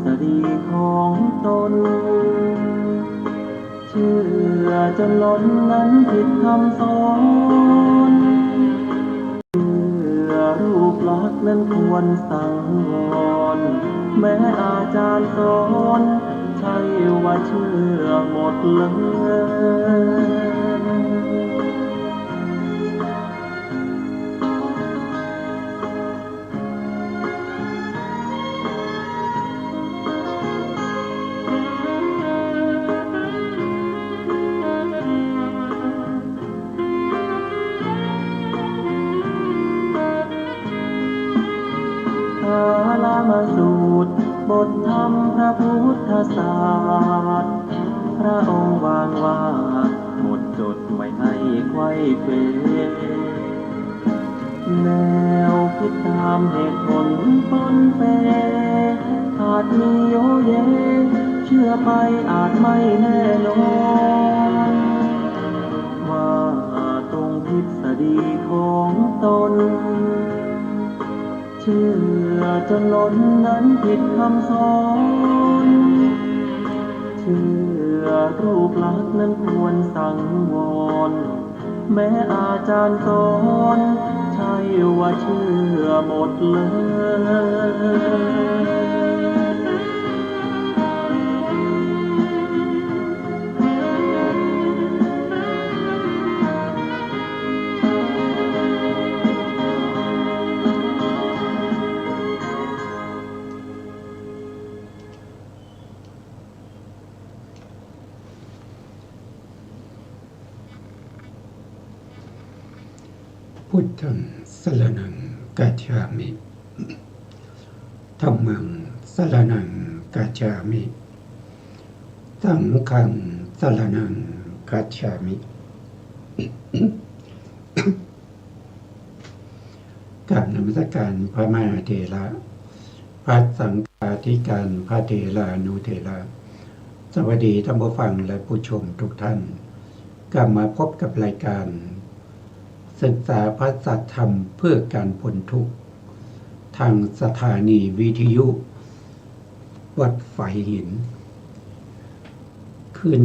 ษฎีของตนเชื่อจนล้นนั้นผิดคำสอนเชื่อรูปลักษณ์นั้นควรสังวรแม้อาจารย์สอนใช่ว่าเชื่อหมดเลยมาสูตรบทธรรมพระพุทธศาสตร์พระองค์วางว่าหมดจดไม่ให้ไขว้เขวแนวคิดตามเหตุผลปนเปอาจมีโยเยเชื่อไปอาจไม่แน่นอนว่าตรงทฤษฎีของตนเชื่อจนล้นนั้นผิดคำสอนเชื่อรูปลักษณ์นั้นควรสังวรแม้อาจารย์สอนใช่ว่าเชื่อหมดเลยพุทธังสรณังกัจฉามิธัมมังสรณังกัจฉามิสังฆังสรณังกัจฉามิกราบนมัสการพระมหาเถระพระสังฆาธิการพระเถรานุเถระสวัสดีท่านผู้ฟังและผู้ชมทุกท่านกลับมาพบกับรายการศึกษาพระสัจธรรมเพื่อการพ้นทุกข์ทางสถานีวิทยุวัดไฟหินขึ้น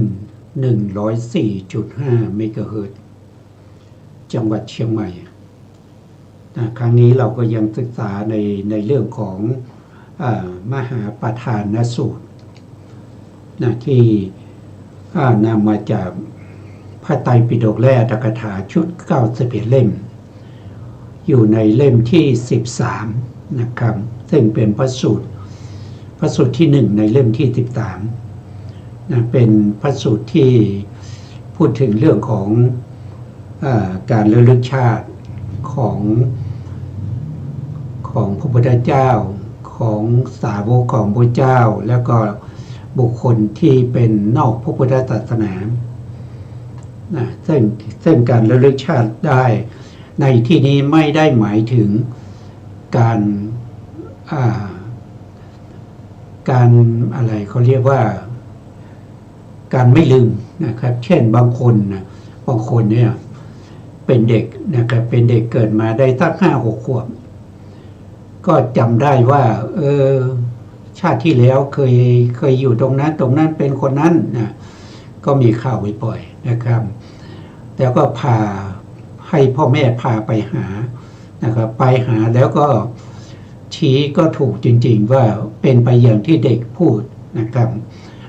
104.5 เมกะเฮิรตซ์จังหวัดเชียงใหม่ครั้งนี้เราก็ยังศึกษาในเรื่องของมหาปทานสูตรที่นำมาจากพระไตรปิฎกและอัตถกถาชุด91เล่มอยู่ในเล่มที่13นะครับซึ่งเป็นพระสูตรที่1ในเล่มที่13เป็นพระสูตรที่พูดถึงเรื่องของการระลึกชาติของพระพุทธเจ้าของสาวกของพระเจ้าแล้วก็บุคคลที่เป็นนอกพระพุทธศาสนาซึ่งการระลึกชาติได้ในที่นี้ไม่ได้หมายถึงการอะไรเขาเรียกว่าการไม่ลืมนะครับเช่นบางคนเนี่ยเป็นเด็กนะครับเป็นเด็กเกิดมาได้สัก 5-6 ขวบก็จำได้ว่าชาติที่แล้วเคยอยู่ตรงนั้นเป็นคนนั้นนะก็มีข่าวบ่อยๆนะครับแล้วก็พาให้พ่อแม่พาไปหานะครับไปหาแล้วก็ชี้ก็ถูกจริงๆว่าเป็นไปอย่างที่เด็กพูดนะครับ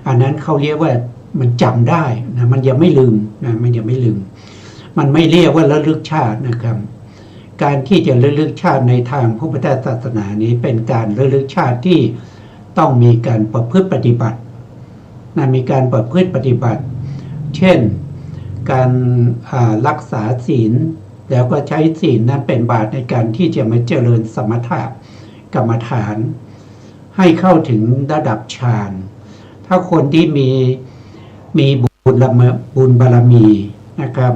อันนั้นเขาเรียกว่ามันจำได้นะมันยังไม่ลืมนะมันยังไม่ลืมมันไม่เรียกว่าระลึกชาตินะครับการที่จะระลึกชาติในทางพระพุทธศาสนานี้เป็นการระลึกชาติที่ต้องมีการประพฤติปฏิบัติมีการประพฤติปฏิบัติเช่นการรักษาศีลแล้วก็ใช้ศีลนั้นเป็นบาตรในการที่จะมาเจริญสมถะกรรมฐานให้เข้าถึงระดับฌานถ้าคนที่มีบุญบารมีนะครับ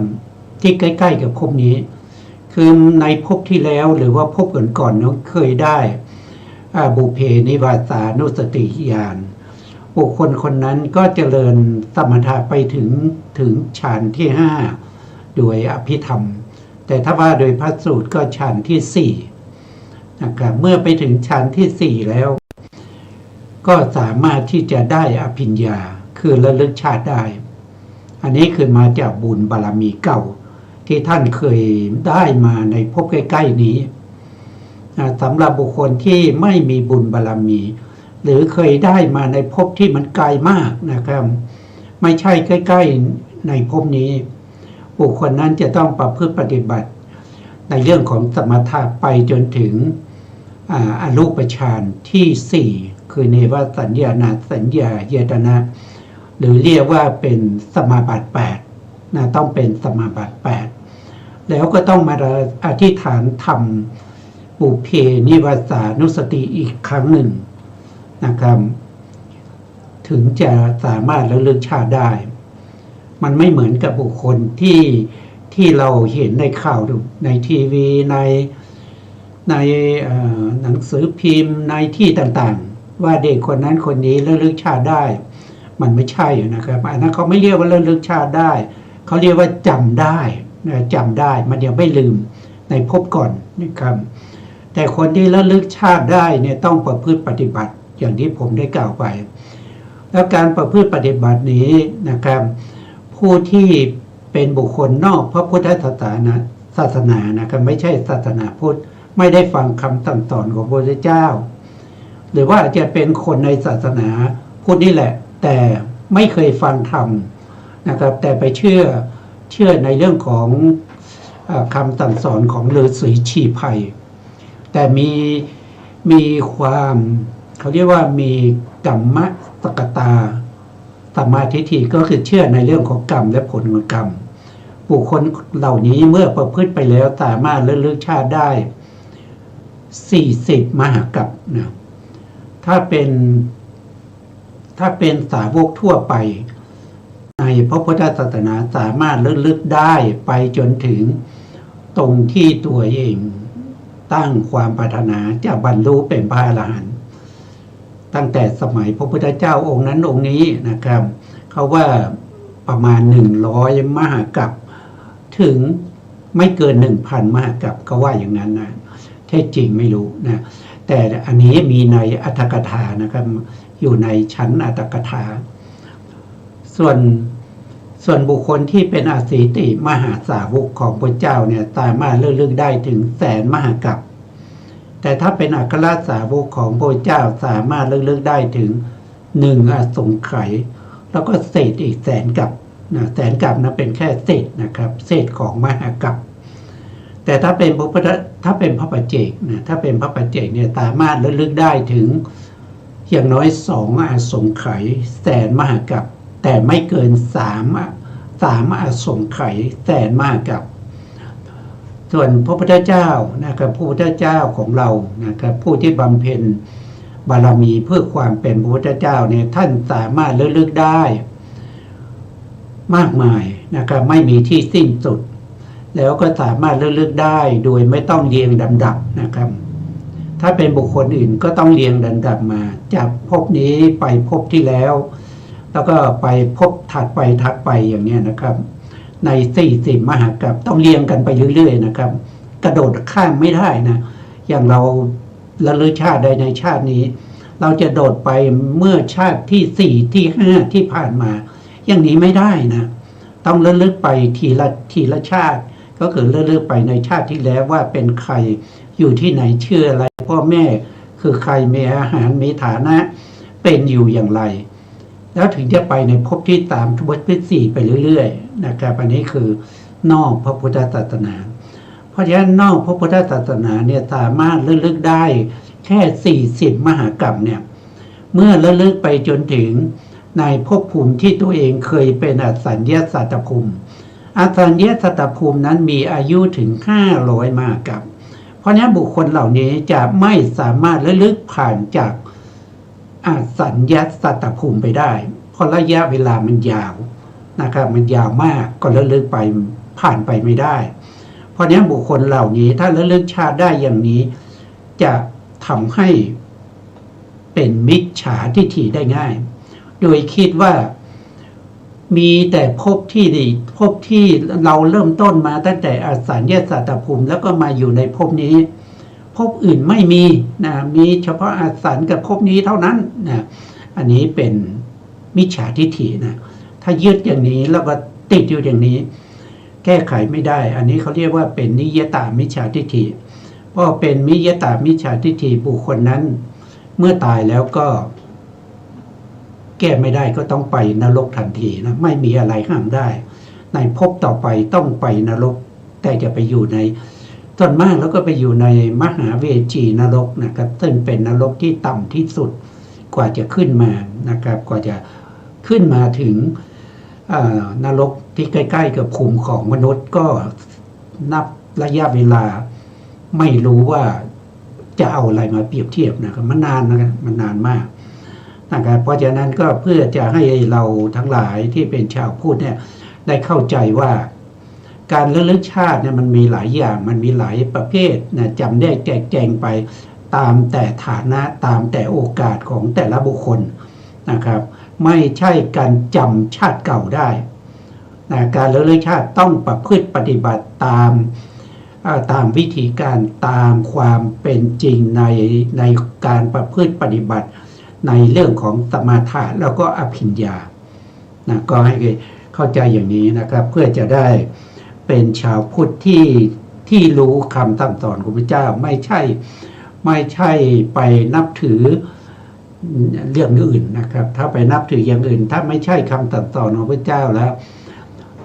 ที่ใกล้ๆกับภพนี้คือในภพที่แล้วหรือว่าภพก่อนๆนั้นเคยได้บุพเพนิวาสานุสติญาณบุคคลคนนั้นก็เจริญสมถะไปถึงฌานที่5โดยอภิธรรมแต่ถ้าว่าโดยพระสูตรก็ฌานที่4นะครับเมื่อไปถึงฌานที่4แล้ว ก็สามารถที่จะได้อภิญญาคือระลึกชาติได้อันนี้คือมาจากบุญบารมีเก่าที่ท่านเคยได้มาในภพใกล้ๆนี้สำหรับบุคคลที่ไม่มีบุญบารมีหรือเคยได้มาในภพที่มันไกลมากนะครับไม่ใช่ใกล้ๆในภพนี้บุคคลนั้นจะต้องประพฤติปฏิบัติในเรื่องของสมถะไปจนถึงอรูปฌานที่4คือเนวสัญญานาสัญญาเยตนะหรือเรียกว่าเป็นสมาบัติ8นะต้องเป็นสมาบัติ8แล้วก็ต้องมาอธิษฐานทำปุเพนิวาสานุสติอีกครั้งหนึ่งนะครับถึงจะสามารถระลึกชาติได้มันไม่เหมือนกับบุคคลที่เราเห็นในข่าวในทีวีในหนังสือพิมพ์ในที่ต่างๆว่าเด็กคนนั้นคนนี้ระลึกชาติได้มันไม่ใช่นะครับอันนั้นเขาไม่เรียกว่าระลึกชาติได้เขาเรียกว่าจำได้นะจำได้มันยังไม่ลืมในภพก่อนนะครับแต่คนที่ระลึกชาติได้เนี่ยต้องประพฤติปฏิบัติอย่างที่ผมได้กล่าวไปแล้วการประพฤติปฏิบัตินี้นะครับผู้ที่เป็นบุคคลนอกพระพุทธศาสนานะครับไม่ใช่ศาสนาพุทธไม่ได้ฟังคำสั่งสอนของพระพุทธเจ้าหรือว่าจะเป็นคนในศาสนาพุทธนี่แหละแต่ไม่เคยฟังธรรมนะครับแต่ไปเชื่อในเรื่องของคำสั่งสอนของฤาษีชีไพรแต่มีความเขาเรียกว่ามีกัมมะสกตาสัมมาทิฏฐิก็คือเชื่อในเรื่องของกรรมและผลของกรรมบุคคลเหล่านี้เมื่อประพฤติไปแล้วสามารถระลึกชาติได้40 มหากัปนะถ้าเป็นสาวกทั่วไปในพระพุทธศาสนาสามารถระลึกได้ไปจนถึงตรงที่ตัวเองตั้งความปรารถนาจะบรรลุเป็นพระอรหันต์ตั้งแต่สมัยพระพุทธเจ้าองค์นั้นองค์นี้นะครับเขาว่าประมาณ100 มหากัปถึงไม่เกิน 1,000 มหากัปเขาว่าอย่างนั้นนะแท้จริงไม่รู้นะแต่อันนี้มีในอัตถกถานะครับอยู่ในชั้นอัตถกถาส่วนบุคคลที่เป็นอสีติมหาสาวกของพระเจ้าเนี่ยสามารถระลึกได้ถึง100,000 มหากัปแต่ถ้าเป็นอัครสาวกของพระเจ้าสามารถระลึกได้ถึง1 อสงไขยแล้วก็เศษอีก100,000 กัปนะ100,000 กัปนะเป็นแค่เศษนะครับเศษของมหากัปแต่ถ้าเป็นพระปัจเจกนะถ้าเป็นพระปัจเจกเนี่ยสามารถระลึกได้ถึงอย่างน้อย2 อสงไขย100,000 มหากัปแต่ไม่เกิน3 อสงไขย100,000 มหากัปส่วนพระพุทธเจ้านะครับพระพุทธเจ้าของเรานะครับผู้ที่บำเพ็ญบารมีเพื่อความเป็นพระพุทธเจ้าเนี่ยท่านสามารถระลึกได้มากมายนะครับไม่มีที่สิ้นสุดแล้วก็สามารถระลึกได้โดยไม่ต้องเรียงลำดับนะครับถ้าเป็นบุคคลอื่นก็ต้องเรียงลำดับมาจากภพนี้ไปภพที่แล้วแล้วก็ไปภพถัดไปอย่างนี้นะครับใน40 มหากัปต้องเรียงกันไปเรื่อยๆนะครับกระโดดข้ามไม่ได้นะอย่างเราระลึกชาติใดในชาตินี้เราจะโดดไปเมื่อชาติที่4ที่5ที่ผ่านมาอย่างนี้ไม่ได้นะต้องระลึกไปทีละชาติก็คือระลึกไปในชาติที่แล้วว่าเป็นใครอยู่ที่ไหนชื่ออะไรพ่อแม่คือใครมีอาหารมีฐานะเป็นอยู่อย่างไรแล้วถึงจะไปในภพที่3ภพที่4ไปเรื่อยๆนะครับอันนี้คือนอกพระพุทธศาสนาเพราะฉะนั้นนอกพระพุทธศาสนาเนี่ยสามารถระลึกได้แค่40 มหากัปเนี่ยเมื่อระลึกไปจนถึงในภพภูมิที่ตัวเองเคยเป็นอสัญญาสัตตภูมิอสัญญาสัตตภูมินั้นมีอายุถึง500 มหากัปเพราะฉะนั้นบุคคลเหล่านี้จะไม่สามารถระลึกผ่านจากอสัญญาสัตตภูมิไปได้เพราะระยะเวลามันยาวนะครับมันยาวมากก็ระลึกไปผ่านไปไม่ได้เพราะฉะนั้นบุคคลเหล่านี้ถ้าระลึกชาติได้อย่างนี้จะทำให้เป็นมิจฉาทิฏฐิได้ง่ายโดยคิดว่ามีแต่ภพที่เราเริ่มต้นมาตั้งแต่อสัญญาสัตตภูมิแล้วก็มาอยู่ในภพนี้ ภพอื่นไม่มีนะมีเฉพาะอาสันกับภพนี้เท่านั้นนะอันนี้เป็นมิจฉาทิฏฐินะถ้ายึดอย่างนี้แล้วก็ติดอยู่อย่างนี้แก้ไขไม่ได้อันนี้เขาเรียกว่าเป็นนิยตามิจฉาทิฏฐิเพราะเป็นนิยตามิจฉาทิฏฐิบุคคลนั้นเมื่อตายแล้วก็แก้ไม่ได้ก็ต้องไปนรกทันทีนะไม่มีอะไรห้ามได้ในภพต่อไปต้องไปนรกแต่จะไปอยู่ในส่วนมากแล้วก็ไปอยู่ในมหาเวจีนรกนะครับซึ่งเป็นนรกที่ต่ำที่สุดกว่าจะขึ้นมานะครับกว่าจะขึ้นมาถึงนรกที่ใกล้ๆกับภูมิของมนุษย์ก็นับระยะเวลาไม่รู้ว่าจะเอาอะไรมาเปรียบเทียบนะครับมันนานนะครับมันนานมากนะครับเพราะฉะนั้นก็เพื่อจะให้เราทั้งหลายที่เป็นชาวพุทธเนี่ยได้เข้าใจว่าการระลึกชาติเนี่ยมันมีหลายอย่างมันมีหลายประเภทนะจำได้แจกแจงไปตามแต่ฐานะตามแต่โอกาสของแต่ละบุคคลนะครับไม่ใช่การจำชาติเก่าได้นะการระลึกชาติต้องประพฤติปฏิบัติตามวิธีการตามความเป็นจริงในการประพฤติปฏิบัติในเรื่องของสมาธิแล้วก็อภิญญานะก็ให้เข้าใจอย่างนี้นะครับเพื่อจะได้เป็นชาวพุทธที่รู้คำสั่งสอนของพระเจ้าไม่ใช่ไปนับถือเรื่องอื่นนะครับถ้าไปนับถืออย่างอื่นถ้าไม่ใช่คำสั่งสอนของพระเจ้าแล้ว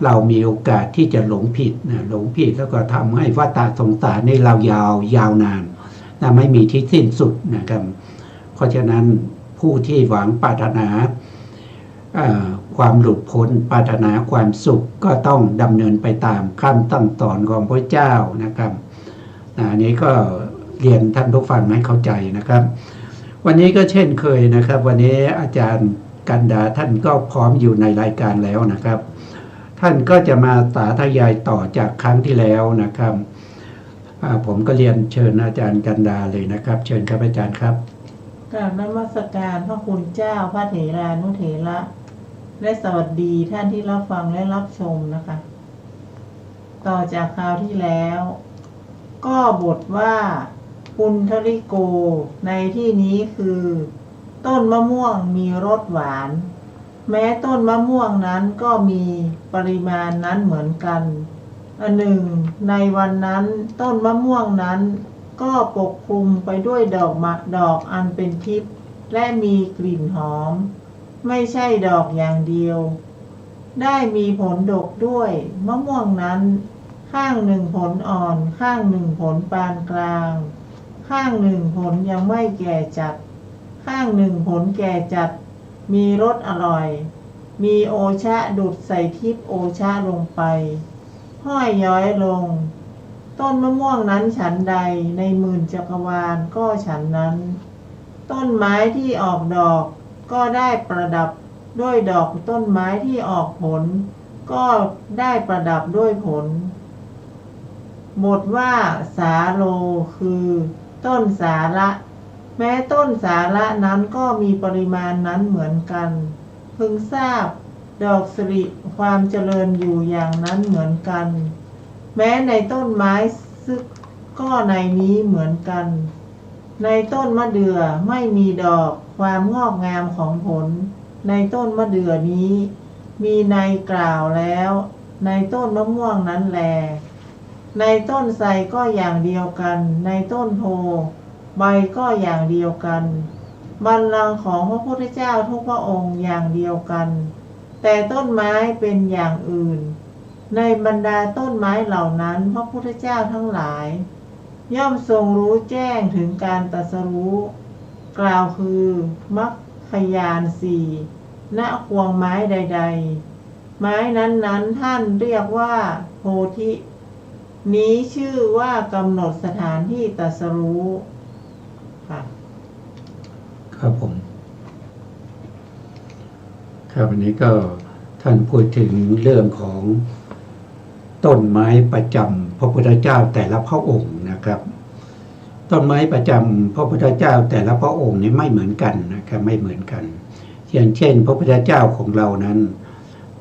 เรามีโอกาสที่จะหลงผิดนะหลงผิดแล้วก็ทำให้วัฏสงสารในเรายาวนานนะไม่มีที่สิ้นสุดนะครับเพราะฉะนั้นผู้ที่หวังปรารถนาความหลุดพ้นปรารถนาความสุขก็ต้องดำเนินไปตามคำสั่งสอนของพระเจ้านะครับอันนี้ก็เรียนท่านผู้ฟังให้เข้าใจนะครับวันนี้ก็เช่นเคยนะครับวันนี้อาจารย์กันดาท่านก็พร้อมอยู่ในรายการแล้วนะครับท่านก็จะมาสาธยายต่อจากครั้งที่แล้วนะครับผมก็เรียนเชิญอาจารย์กันดาเลยนะครับเชิญครับอาจารย์ครับกราบนมัสการพระคุณเจ้าพระเถรานุเถระและสวัสดีท่านที่รับฟังและรับชมนะคะต่อจากคราวที่แล้วก็บทว่าปุณธริโกในที่นี้คือต้นมะม่วงมีรสหวานแม้ต้นมะม่วงนั้นก็มีปริมาณนั้นเหมือนกันอันหนึ่งในวันนั้นต้นมะม่วงนั้นก็ปกคลุมไปด้วยดอกอันเป็นทิพย์และมีกลิ่นหอมไม่ใช่ดอกอย่างเดียวได้มีผลดกด้วยมะม่วงนั้นข้างหนึ่งผลอ่อนข้างหนึ่งผลปานกลางข้างหนึ่งผลยังไม่แก่จัดข้างหนึ่งผลแก่จัดมีรสอร่อยมีโอชะดุดใส่ทิพย์โอชะลงไปห้อยย้อยลงต้นมะม่วงนั้นฉันใดในหมื่นจักรวาลก็ฉันนั้นต้นไม้ที่ออกดอกก็ได้ประดับด้วยดอกต้นไม้ที่ออกผลก็ได้ประดับด้วยผลบทว่าสาโลคือต้นสาระแม้ต้นสาระนั้นก็มีปริมาณนั้นเหมือนกันพึงทราบดอกสิริความเจริญอยู่อย่างนั้นเหมือนกันแม้ในต้นไม้ซึกก็ในนี้เหมือนกันในต้นมะเดื่อไม่มีดอกความงอกงามของผลในต้นมะเดื่อนี้มีในกล่าวแล้วในต้นมะม่วงนั้นแลในต้นไทรก็อย่างเดียวกันในต้นโพใบก็อย่างเดียวกันบัลลังก์ของพระพุทธเจ้าทุกพระองค์อย่างเดียวกันแต่ต้นไม้เป็นอย่างอื่นในบรรดาต้นไม้เหล่านั้นพระพุทธเจ้าทั้งหลายย่อมทรงรู้แจ้งถึงการตรัสรู้กล่าวคือมรรคญาณสี่ณควงไม้ใดๆไม้นั้นท่านเรียกว่าโพธินี้ชื่อว่ากำหนดสถานที่ตรัสรู้ค่ะครับผมครับวันนี้ก็ท่านพูดถึงเรื่องของต้นไม้ประจำพระพุทธเจ้าแต่ละพระองค์นะครับต้นไม้ประจำพระพุทธเจ้าแต่ละพระองค์นี้ไม่เหมือนกันนะครับไม่เหมือนกันอย่างเช่นพระพุทธเจ้าของเรานั้น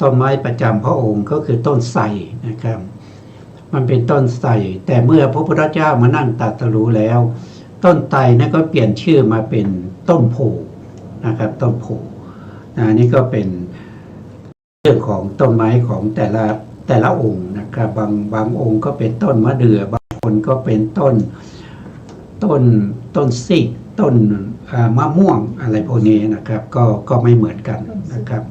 ต้นไม้ประจำพระองค์ก็คือต้นไทรนะครับ มันเป็นต้นไทรแต่เมื่อพระพุทธเจ้ามานั่งตรัสรู้แล้ว ต้นไทรนั้นก็เปลี่ยนชื่อมาเป็นต้นโพนะครับต้นโพนี่ก็เป็นเรื่องของต้นไม้ของแต่ละองค์นะครับบางองค์ก็เป็นต้นมะเดื่อบางคนก็เป็นต้นซีกต้นมะม่วงอะไรพวกนี้นะครับก็ไม่เหมือนกันนะครับ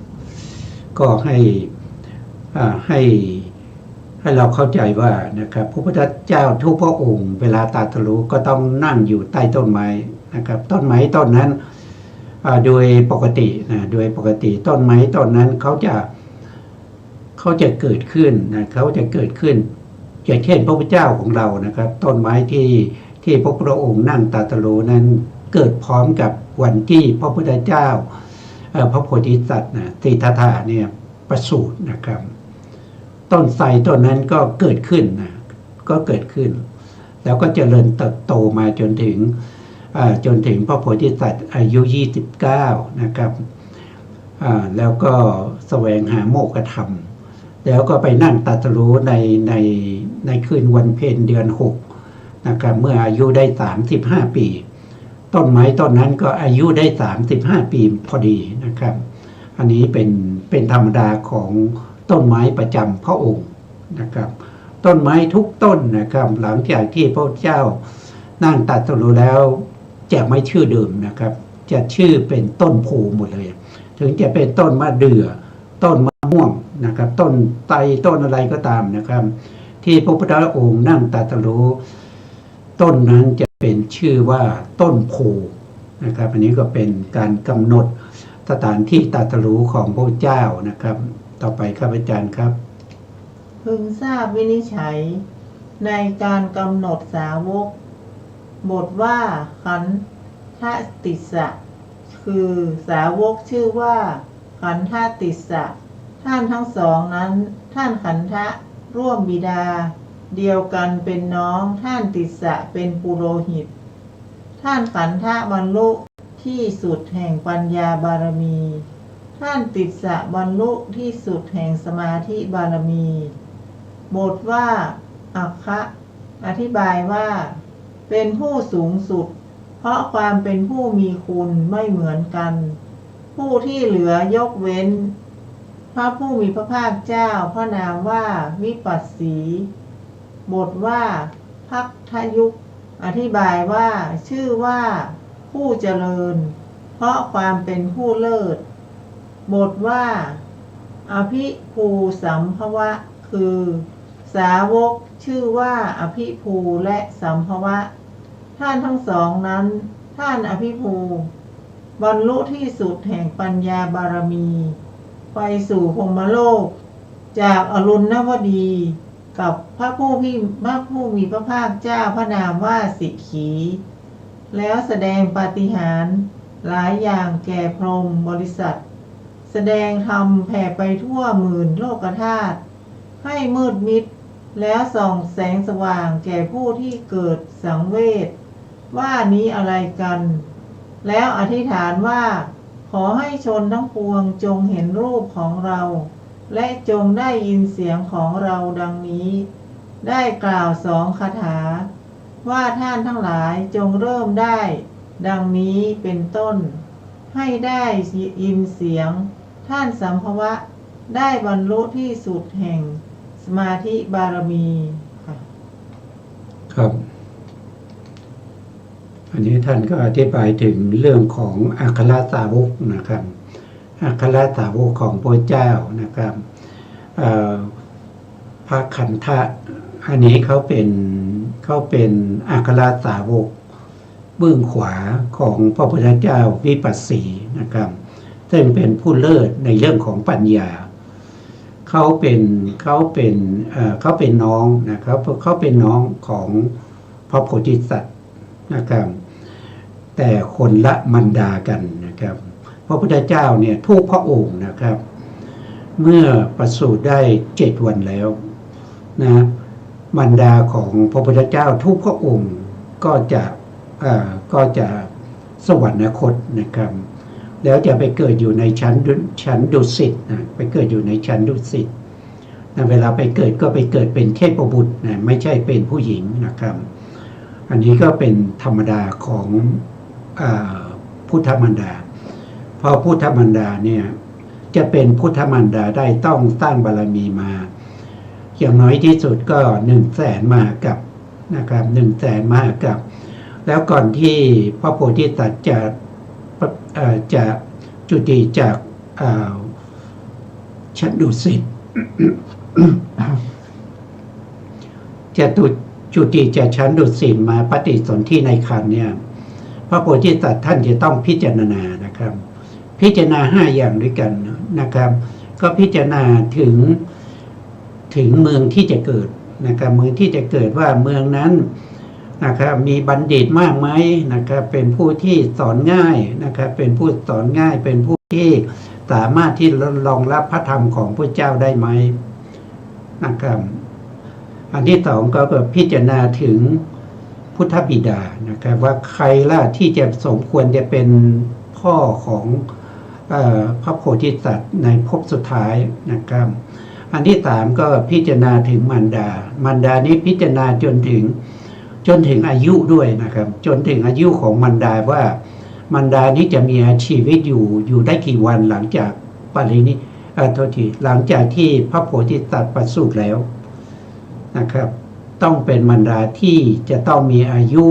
ก็ให้เราเข้าใจว่านะครับพระพุทธเจ้าทุกพระองค์เวลาตรัสรู้ก็ต้องนั่งอยู่ใต้ต้นไม้นะครับต้นไม้ต้นนั้นโดยปกติต้นไม้ต้นนั้นเขาจะเกิดขึ้นนะเขาจะเกิดขึ้นอย่างเช่นพระพุทธเจ้าของเรานะครับต้นไม้ที่พระพุทธองค์นั่งตรัสรู้นั้นเกิดพร้อมกับวันที่พระพุทธเจ้าพระโพธิสัตว์สิทธัตถะเนี่ยประสูตินะครับต้นไทรต้นนั้นก็เกิดขึ้นก็เกิดขึ้นแล้วก็เจริญเติบโตมาจนถึงพระโพธิสัตว์อายุ29นะครับแล้วก็แสวงหาโมกขธรรมแล้วก็ไปนั่งตรัสรู้ในคืนวันเพ็ญเดือน6นะครับเมื่ออายุได้35ปีต้นไม้ต้นนั้นก็อายุได้35ปีพอดีนะครับอันนี้เป็นธรรมดาของต้นไม้ประจำพระองค์นะครับต้นไม้ทุกต้นนะครับหลังจากที่พระเจ้านั่งตรัสรู้แล้วจะไม่ชื่อเดิมนะครับจะชื่อเป็นต้นโพหมดเลยถึงจะเป็นต้นมะเดื่อต้นมะม่วงนะครับต้นไทรต้นอะไรก็ตามนะครับที่พระพุทธองค์นั่งตรัสรู้ต้นนั้นจะเป็นชื่อว่าต้นโพนะครับอันนี้ก็เป็นการกำหนดสถานที่ตรัสรู้ของพระเจ้านะครับต่อไปครับอาจารย์ครับพึงทราบวินิจฉัยในการกำหนดสาวกบทว่าขันธติสสะคือสาวกชื่อว่าขันธติสสะท่านทั้งสองนั้นท่านขันธะร่วมบิดาเดียวกันเป็นน้องท่านติสสะเป็นปุโรหิตท่านขันธะบรรลุที่สุดแห่งปัญญาบารมีท่านติสสะบรรลุที่สุดแห่งสมาธิบารมีบทว่าอัคคะอธิบายว่าเป็นผู้สูงสุดเพราะความเป็นผู้มีคุณไม่เหมือนกันผู้ที่เหลือยกเว้นพระผู้มีพระภาคเจ้าพระนามว่าวิปัสสีบทว่าภักทยุกอธิบายว่าชื่อว่าผู้เจริญเพราะความเป็นผู้เลิศบทว่าอภิภูสัมภวะคือสาวกชื่อว่าอภิภูและสัมภวะท่านทั้งสองนั้นท่านอภิภูบรรลุที่สุดแห่งปัญญาบารมีไปสู่พรหมโลกจากอรุณนวดีกับพระผู้มีพระภาคเจ้าพระนามว่าสิขีแล้วแสดงปาฏิหาริย์หลายอย่างแก่พรหมบริษัทแสดงธรรมแผ่ไปทั่วหมื่นโลกธาตุให้มืดมิดแล้วส่องแสงสว่างแก่ผู้ที่เกิดสังเวชว่านี้อะไรกันแล้วอธิษฐานว่าขอให้ชนทั้งปวงจงเห็นรูปของเราและจงได้ยินเสียงของเราดังนี้ได้กล่าว2 คาถาว่าท่านทั้งหลายจงเริ่มได้ดังนี้เป็นต้นให้ได้ยินเสียงท่านสัมภวะได้บรรลุที่สุดแห่งสมาธิบารมีค่ะครับอันนี้ท่านก็อธิบายถึงเรื่องของอัครสาวกนะครับอัครสาวกของพระเจ้านะครับพระขันธะอันนี้เขาเป็นอัครสาวกเบื้องขวาของพระพุทธเจ้าวิปัสสีนะครับซึ่งเป็นผู้เลิศในเรื่องของปัญญาเขาเป็นน้องนะครับเขาเป็นน้องของพระโพธิสัตว์นะครับแต่คนละมารดากันนะครับพระพุทธเจ้าเนี่ยทุกพระองค์นะครับเมื่อประสูติได้7 วันแล้วนะมารดาของพระพุทธเจ้าทุกพระองค์ก็จะสวรรคตนะครับแล้วจะไปเกิดอยู่ในชั้นดุสิตนะไปเกิดอยู่ในชั้นดุสิต เวลาไปเกิดก็ไปเกิดเป็นเทพบุตรนะไม่ใช่เป็นผู้หญิงนะครับอันนี้ก็เป็นธรรมดาของพุทธมารดาเพราะพุทธมารดาเนี่ยจะเป็นพุทธมารดาได้ต้องสร้างบารมีมาอย่างน้อยที่สุดก็100,000 มหากัปนะครับ100,000 มหากัปแล้วก่อนที่พระโพธิสัตว์จะจุติจากชั้นดุสิต จะจุติจากชั้นดุสิตมาปฏิสนธิในครรภ์เนี่ยพระโพธิสัตว์ท่านจะต้องพิจารณานะครับพิจารณา5 อย่างด้วยกันนะครับก็พิจารณาถึงเมืองที่จะเกิดนะครับเมืองที่จะเกิดว่าเมืองนั้นนะครับมีบัณฑิตมากไหมนะครับเป็นผู้ที่สอนง่ายนะครับเป็นผู้สอนง่ายเป็นผู้ที่สามารถที่รองรับพระธรรมของพระเจ้าได้ไหมนะครับอันที่สองก็พิจารณาถึงพุทธบิดานะครับว่าใครล่ะที่จะสมควรจะเป็นพ่อของพระโพธิสัตว์ในภพสุดท้ายนะครับอันที่สามก็พิจารณาถึงมารดานี้พิจารณาจนถึงอายุด้วยนะครับจนถึงอายุของมารดาว่ามารดานี้จะมีชีวิตอยู่ได้กี่วันหลังจากปรินิหลังจากที่พระโพธิสัตว์ประสูติแล้วนะครับต้องเป็นมารดาที่จะต้องมีอายุ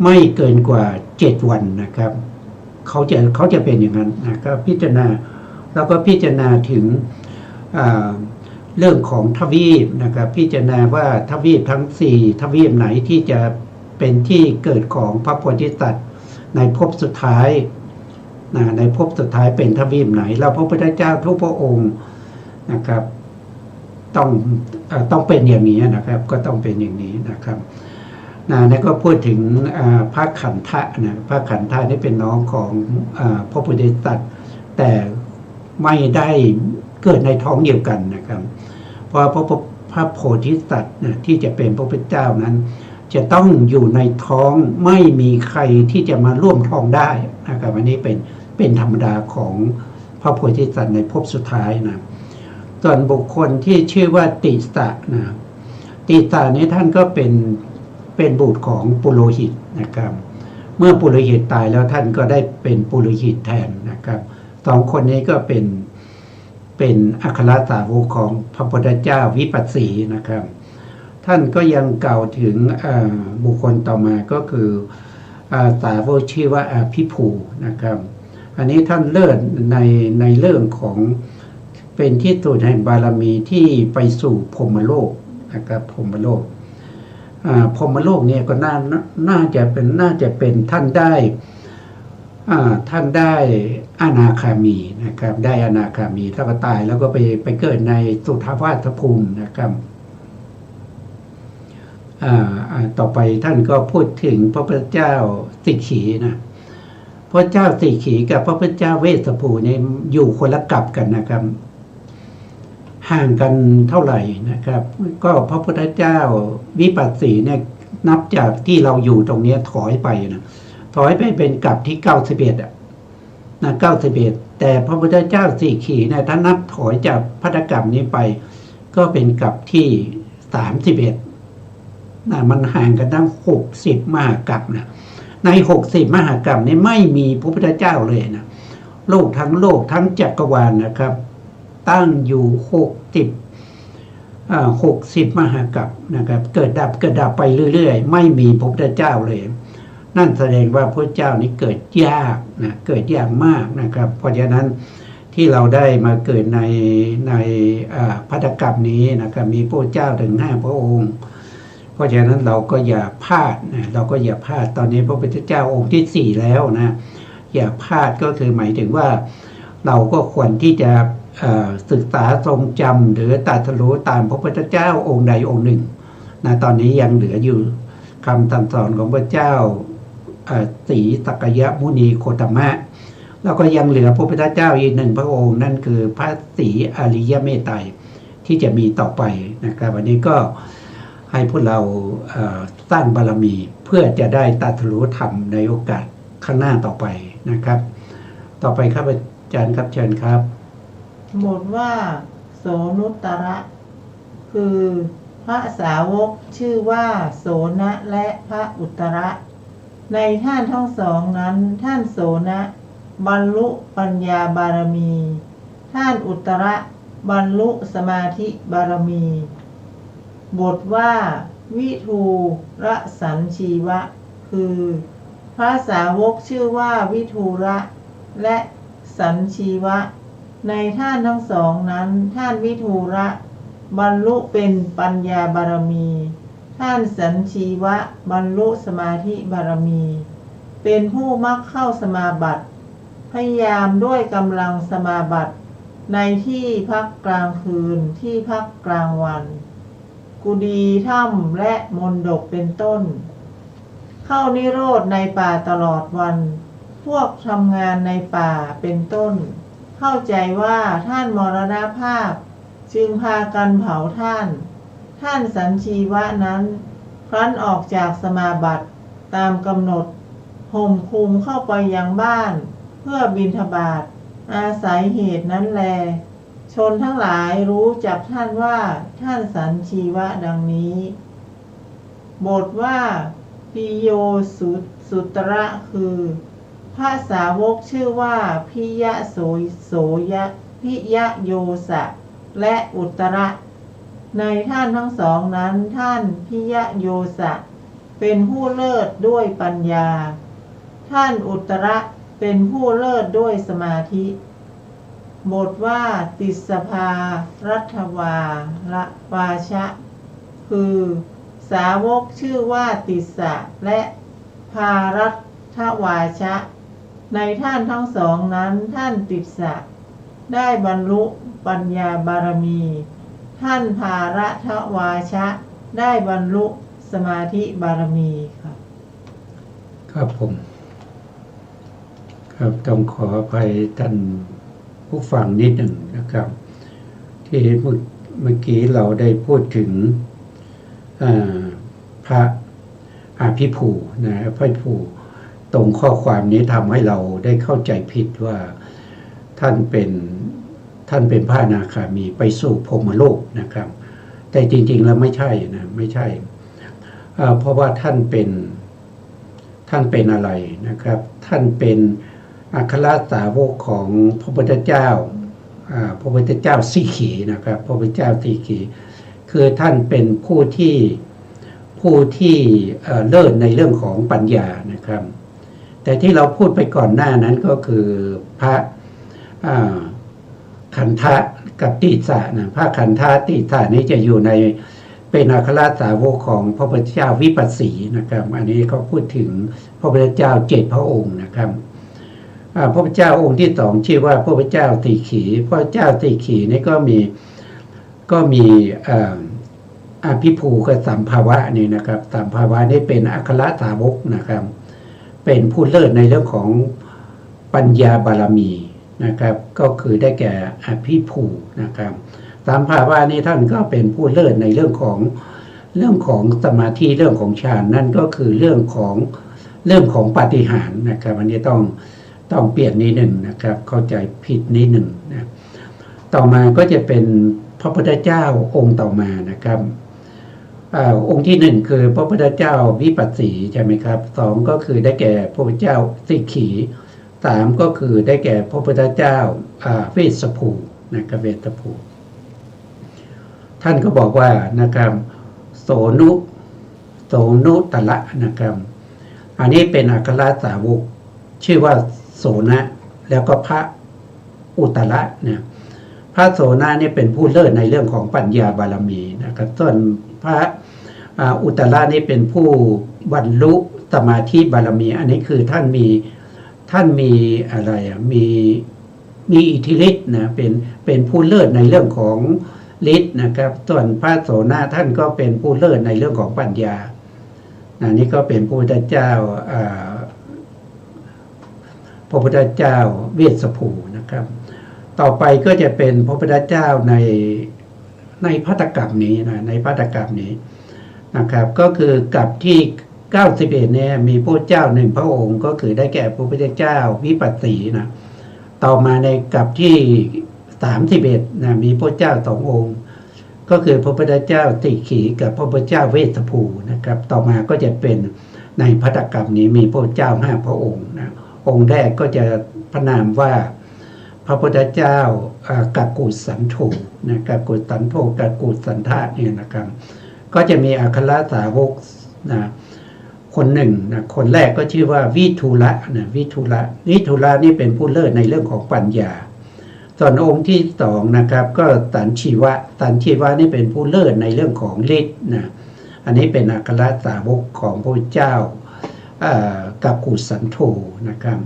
ไม่เกินกว่า7 วันนะครับเขาจะเป็นอย่างนั้นนะครับพิจารณาแล้วก็พิจารณาถึงเรื่องของทวีปนะครับพิจารณาว่าทวีปทั้ง4ทวีปไหนที่จะเป็นที่เกิดของพระโพธิสัตว์ในภพสุดท้ายในภพสุดท้ายเป็นทวีปไหนแล้วพระพุทธเจ้าทุกพระองค์นะครับต้องเป็นอย่างนี้นะครับก็ต้องเป็นอย่างนี้นะครับแล้วก็พูดถึงพระขันธะนะพระขันธะนี่เป็นน้องของพระโพธิสัตว์แต่ไม่ได้เกิดในท้องเดียวกันนะครับเพราะพระโพธิสัตว์นะที่จะเป็นพระพุทธเจ้านั้นจะต้องอยู่ในท้องไม่มีใครที่จะมาร่วมท้องได้นะครับอันนี้เป็นธรรมดาของพระโพธิสัตว์ในภพสุดท้ายนะส่วนบุคคลที่ชื่อว่าติสะนะติสะนี้ท่านก็เป็นบุตรของปุโรหิตนะครับเมื่อปุโรหิตตายแล้วท่านก็ได้เป็นปุโรหิตแทนนะครับ2 คนนี้ก็เป็นอัครสาวกของพระพุทธเจ้าวิปัสสีนะครับท่านก็ยังกล่าวถึงบุคคลต่อมาก็คือสาวกชื่อว่าพิภูนะครับอันนี้ท่านเลิศในเรื่องของเป็นที่สุดแห่งบารมีที่ไปสู่พรหมโลกนะครับพรหมโลกพรหมโลกเนี่ยก็น่าจะเป็นท่านได้อนาคามีนะครับได้อนาคามีแล้วก็ตายแล้วก็ไปเกิดในสุทธาวาสภูมินะครับต่อไปท่านก็พูดถึงพระพุทธเจ้าสิกขีนะพระเจ้าสิกขีกับพระพุทธเจ้าเวสสภูเนี่ยอยู่คนละกัปกันนะครับห่างกันเท่าไหร่นะครับก็พระพุทธเจ้าวิปัสสีเนี่ยนับจากที่เราอยู่ตรงนี้ถอยไปเป็นกัปที่91นะ91แต่พระพุทธเจ้าสิกขีเนี่ยถ้านับถอยจากพัทธกัปนี้ไปก็เป็นกัปที่31มันห่างกันตั้ง60 มหากัปนะใน60 มหากัปนี้ไม่มีพระพุทธเจ้าเลยนะโลกทั้งจักรวาลนะครับตั้งอยู่60 มหากัปนะครับเกิดดับไปเรื่อยๆไม่มีพระพุทธเจ้าเลยนั่นแสดงว่าพระเจ้านี้เกิดยากนะเกิดยากมากนะครับเพราะฉะนั้นที่เราได้มาเกิดในพัทธกัปนี้นะครับมีพระเจ้าถึง5 พระองค์เพราะฉะนั้นเราก็อย่าพลาดนะเราก็อย่าพลาดตอนนี้พระพุทธเจ้าองค์ที่4แล้วนะอย่าพลาดก็คือหมายถึงว่าเราก็ควรที่จะศึกษาทรงจำหรือตรัสรู้ตามพระพุทธเจ้าองค์ใดองค์หนึ่งนะตอนนี้ยังเหลืออยู่คำสั่งสอนของพระเจ้าศรีสักยมุนีโคตมะแล้วก็ยังเหลือพระพุทธเจ้าอีก1 พระองค์นั่นคือพระศรีอริยเมตไตรที่จะมีต่อไปนะครับวันนี้ก็ให้พวกเราสร้างบารมีเพื่อจะได้ตรัสรู้ธรรมในโอกาสข้างหน้าต่อไปนะครับต่อไปครับอาจารย์ครับเชิญครับบทว่าโสนุตระ คือพระสาวกชื่อว่าโสนะและพระอุตตระในท่านทั้งสองนั้นท่านโสนะบรรลุปัญญาบารมี ท่านอุตตระบรรลุสมาธิบารมี บทว่าวิทูรสัญชีวะคือพระสาวกชื่อว่าวิทูระและสัญชีวะในท่านทั้งสองนั้นท่านวิทูระบรรลุเป็นปัญญาบารมี ท่านสัญชีวะบรรลุสมาธิบารมี เป็นผู้มักเข้าสมาบัติพยายามด้วยกำลังสมาบัติในที่พักกลางคืนที่พักกลางวันกุฏีถ้ำและมณฑปเป็นต้นเข้านิโรธในป่าตลอดวันพวกทำงานในป่าเป็นต้นเข้าใจว่าท่านมรณภาพจึงพากันเผาท่านสัญชีวะนั้นครั้นออกจากสมาบัติตามกำหนดห่มคลุมเข้าไปยังบ้านเพื่อบิณฑบาตอาศัยเหตุนั้นแลชนทั้งหลายรู้จักท่านว่าท่านสัญชีวะดังนี้บทว่าปิโยสุตระคือพระสาวกชื่อว่าพิยะโสยะพิยะโยสะและอุตตระในท่านทั้งสองนั้นท่านพิยะโยสะเป็นผู้เลิศด้วยปัญญาท่านอุตตระเป็นผู้เลิศด้วยสมาธิบทว่าติสภารัฐวาละวาชะคือสาวกชื่อว่าติสสะและภารัฐวาชะในท่านทั้งสองนั้นท่านติสสะได้บรรลุปัญญาบารมีท่านภารัฐวาชะได้บรรลุสมาธิบารมีครับครับผมครับต้องขออภัยท่านผู้ฟังนิดหนึ่งนะครับที่เมื่อกี้เราได้พูดถึงพระอาภิภูนะพระภูตรงข้อความนี้ทำให้เราได้เข้าใจผิดว่าท่านเป็นพระอนาคามีไปสู่พรหมโลกนะครับแต่จริงๆแล้วไม่ใช่นะไม่ใช่เพราะว่าท่านเป็นอะไรนะครับท่านเป็นอัครสาวกของพระพุทธเจ้าพระพุทธเจ้าสีขีนะครับพระพุทธเจ้าสีขีคือท่านเป็นผู้ที่เลิศในเรื่องของปัญญานะครับแต่ที่เราพูดไปก่อนหน้านั้นก็คือพระขันธะกับติสสะนะพระขันธะติสสะนี้จะอยู่ในเป็นอัครสาวกของพระพุทธเจ้าวิปัสสีนะครับอันนี้เขาพูดถึงพระพุทธเจ้า7 พระองค์นะครับพระพุทธเจ้าองค์ที่2ชื่อว่าพระพุทธเจ้าสีขีพระเจ้าสีขีนี่ก็มีอภิภูกับสัมภาวะนี่นะครับสัมภาวะนี่เป็นอัครสาวกนะครับเป็นผู้เลิศในเรื่องของปัญญาบารมีนะครับก็คือได้แก่อภิภูนะครับสัมภาวะนี่ท่านก็เป็นผู้เลิศในเรื่องของสมาธิเรื่องของฌานนั่นก็คือเรื่องของปาฏิหาริย์นะครับอันนี้ต้องเปลี่ยนนิดหนึ่งนะครับเข้าใจผิดนิดหนึ่งนะต่อมาก็จะเป็นพระพุทธเจ้าองค์ต่อมานะครับองค์ที่1คือพระพุทธเจ้าวิปัสสีใช่ไหมครับ2ก็คือได้แก่พระพุทธเจ้าสิกขี3ก็คือได้แก่พระพุทธเจ้าเวสสภูนะครับเวสสภูท่านก็บอกว่านะครับโสนุตละนะครับอันนี้เป็นอัครสาวกชื่อว่าโสนะแล้วก็พระอุตตระเนี่ยพระโสนะนี่เป็นผู้เลิศในเรื่องของปัญญาบารมีนะครับส่วนพระอุตตระนี่เป็นผู้บรรลุสมาธิบารมีอันนี้คือท่านมีอะไรมีอิทธิฤทธิ์นะเป็นผู้เลิศในเรื่องของฤทธิ์นะครับส่วนพระโสนะท่านก็เป็นผู้เลิศในเรื่องของปัญญานี่ก็เป็นพระพุทธเจ้าเวสสภูนะครับต่อไปก็จะเป็นพระพุทธเจ้าในภัตตกัปนี้นะในภัตตกัปนี้นะครับก็คือกับที่91เนี่ยมีพระเจ้า1 พระองค์ก็คือได้แก่พระพุทธเจ้าวิปัสสีนะต่อมาในกับที่31นะมีพระเจ้า2 องค์ ก็คือพระพุทธเจ้าติขีกับพระพุทธเจ้าเวสสภูนะครับต่อมาก็จะเป็นในภัตตกรรมนี้มีพระพุทธเจ้า5 พระองค์นะองค์แรกก็จะพระนามว่าพระพุทธเจ้ากักกุสันโธนะกักกุสันโธกักกุสันทะเนี่ยนะครับก็จะมีอัครสาวกนะคนหนึ่งนะคนแรกก็ชื่อว่าวิทุระนะวิทุระนี่เป็นผู้เลิศในเรื่องของปัญญาส่วนองค์ที่สองนะครับก็ตันชีวะนี่เป็นผู้เลิศในเรื่องของฤทธิ์นะอันนี้เป็นอัครสาวกของพระพุทธเจ้ากักกุสันโธนะครับ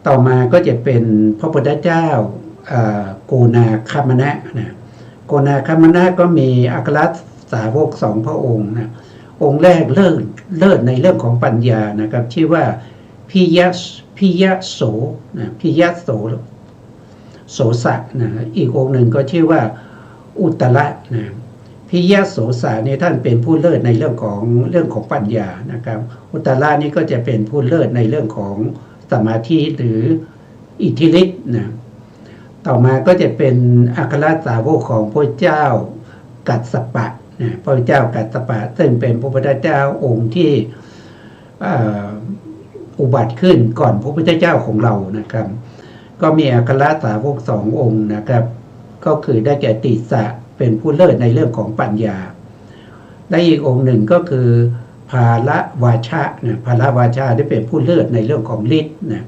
ต่อมาก็จะเป็นพระพุทธเจ้าโกนาคามนะนะโกนาคามนะก็มีอัครสาวก2 พระองค์นะองค์แรกเลิศในเรื่องของปัญญานะครับชื่อว่าพิยะโสนะพิยะโสสะนะอีกองค์หนึ่งก็ชื่อว่าอุตตระนะพิยะโสสะนี่ท่านเป็นผู้เลิศในเรื่องของปัญญานะครับอุตตระนี่ก็จะเป็นผู้เลิศในเรื่องของสมาธิหรืออิทธิฤทธิ์นะต่อมาก็จะเป็นอัครสาวกของพระเจ้ากัสสปะนะพระเจ้ากัสสปะซึ่งเป็นพระพุทธเจ้าองค์ที่อุบัติขึ้นก่อนพระพุทธเจ้าของเรานะครับก็มีอัครสาวก2 องค์นะครับก็คือได้แก่ติสสะเป็นผู้เลิศในเรื่องของปัญญาและอีกองค์หนึ่งก็คือภาละวาชะนะภาละวาชะที่เป็นผู้เลิศในเรื่องของฤทธิ์นะ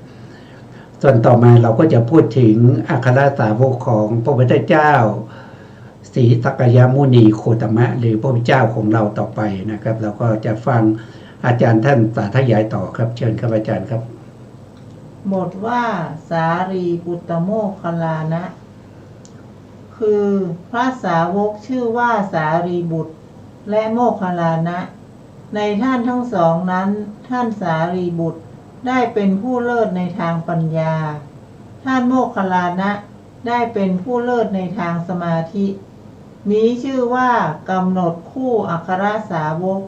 ส่วนต่อมาเราก็จะพูดถึงอัครสาวกของพระพุทธเจ้าศรีสักยมุนีโคตมะหรือพระพุทธเจ้าของเราต่อไปนะครับเราก็จะฟังอาจารย์ท่านสาธยายต่อครับเชิญครับอาจารย์ครับบทว่าสารีปุตตโมคคัลลานะ คือพระสาวกชื่อว่าสารีบุตรและโมคคัลลานะในท่านทั้งสองนั้นท่านสารีบุตรได้เป็นผู้เลิศในทางปัญญาท่านโมคคัลลานะได้เป็นผู้เลิศในทางสมาธินี้ชื่อว่ากำหนดคู่อัครสาวก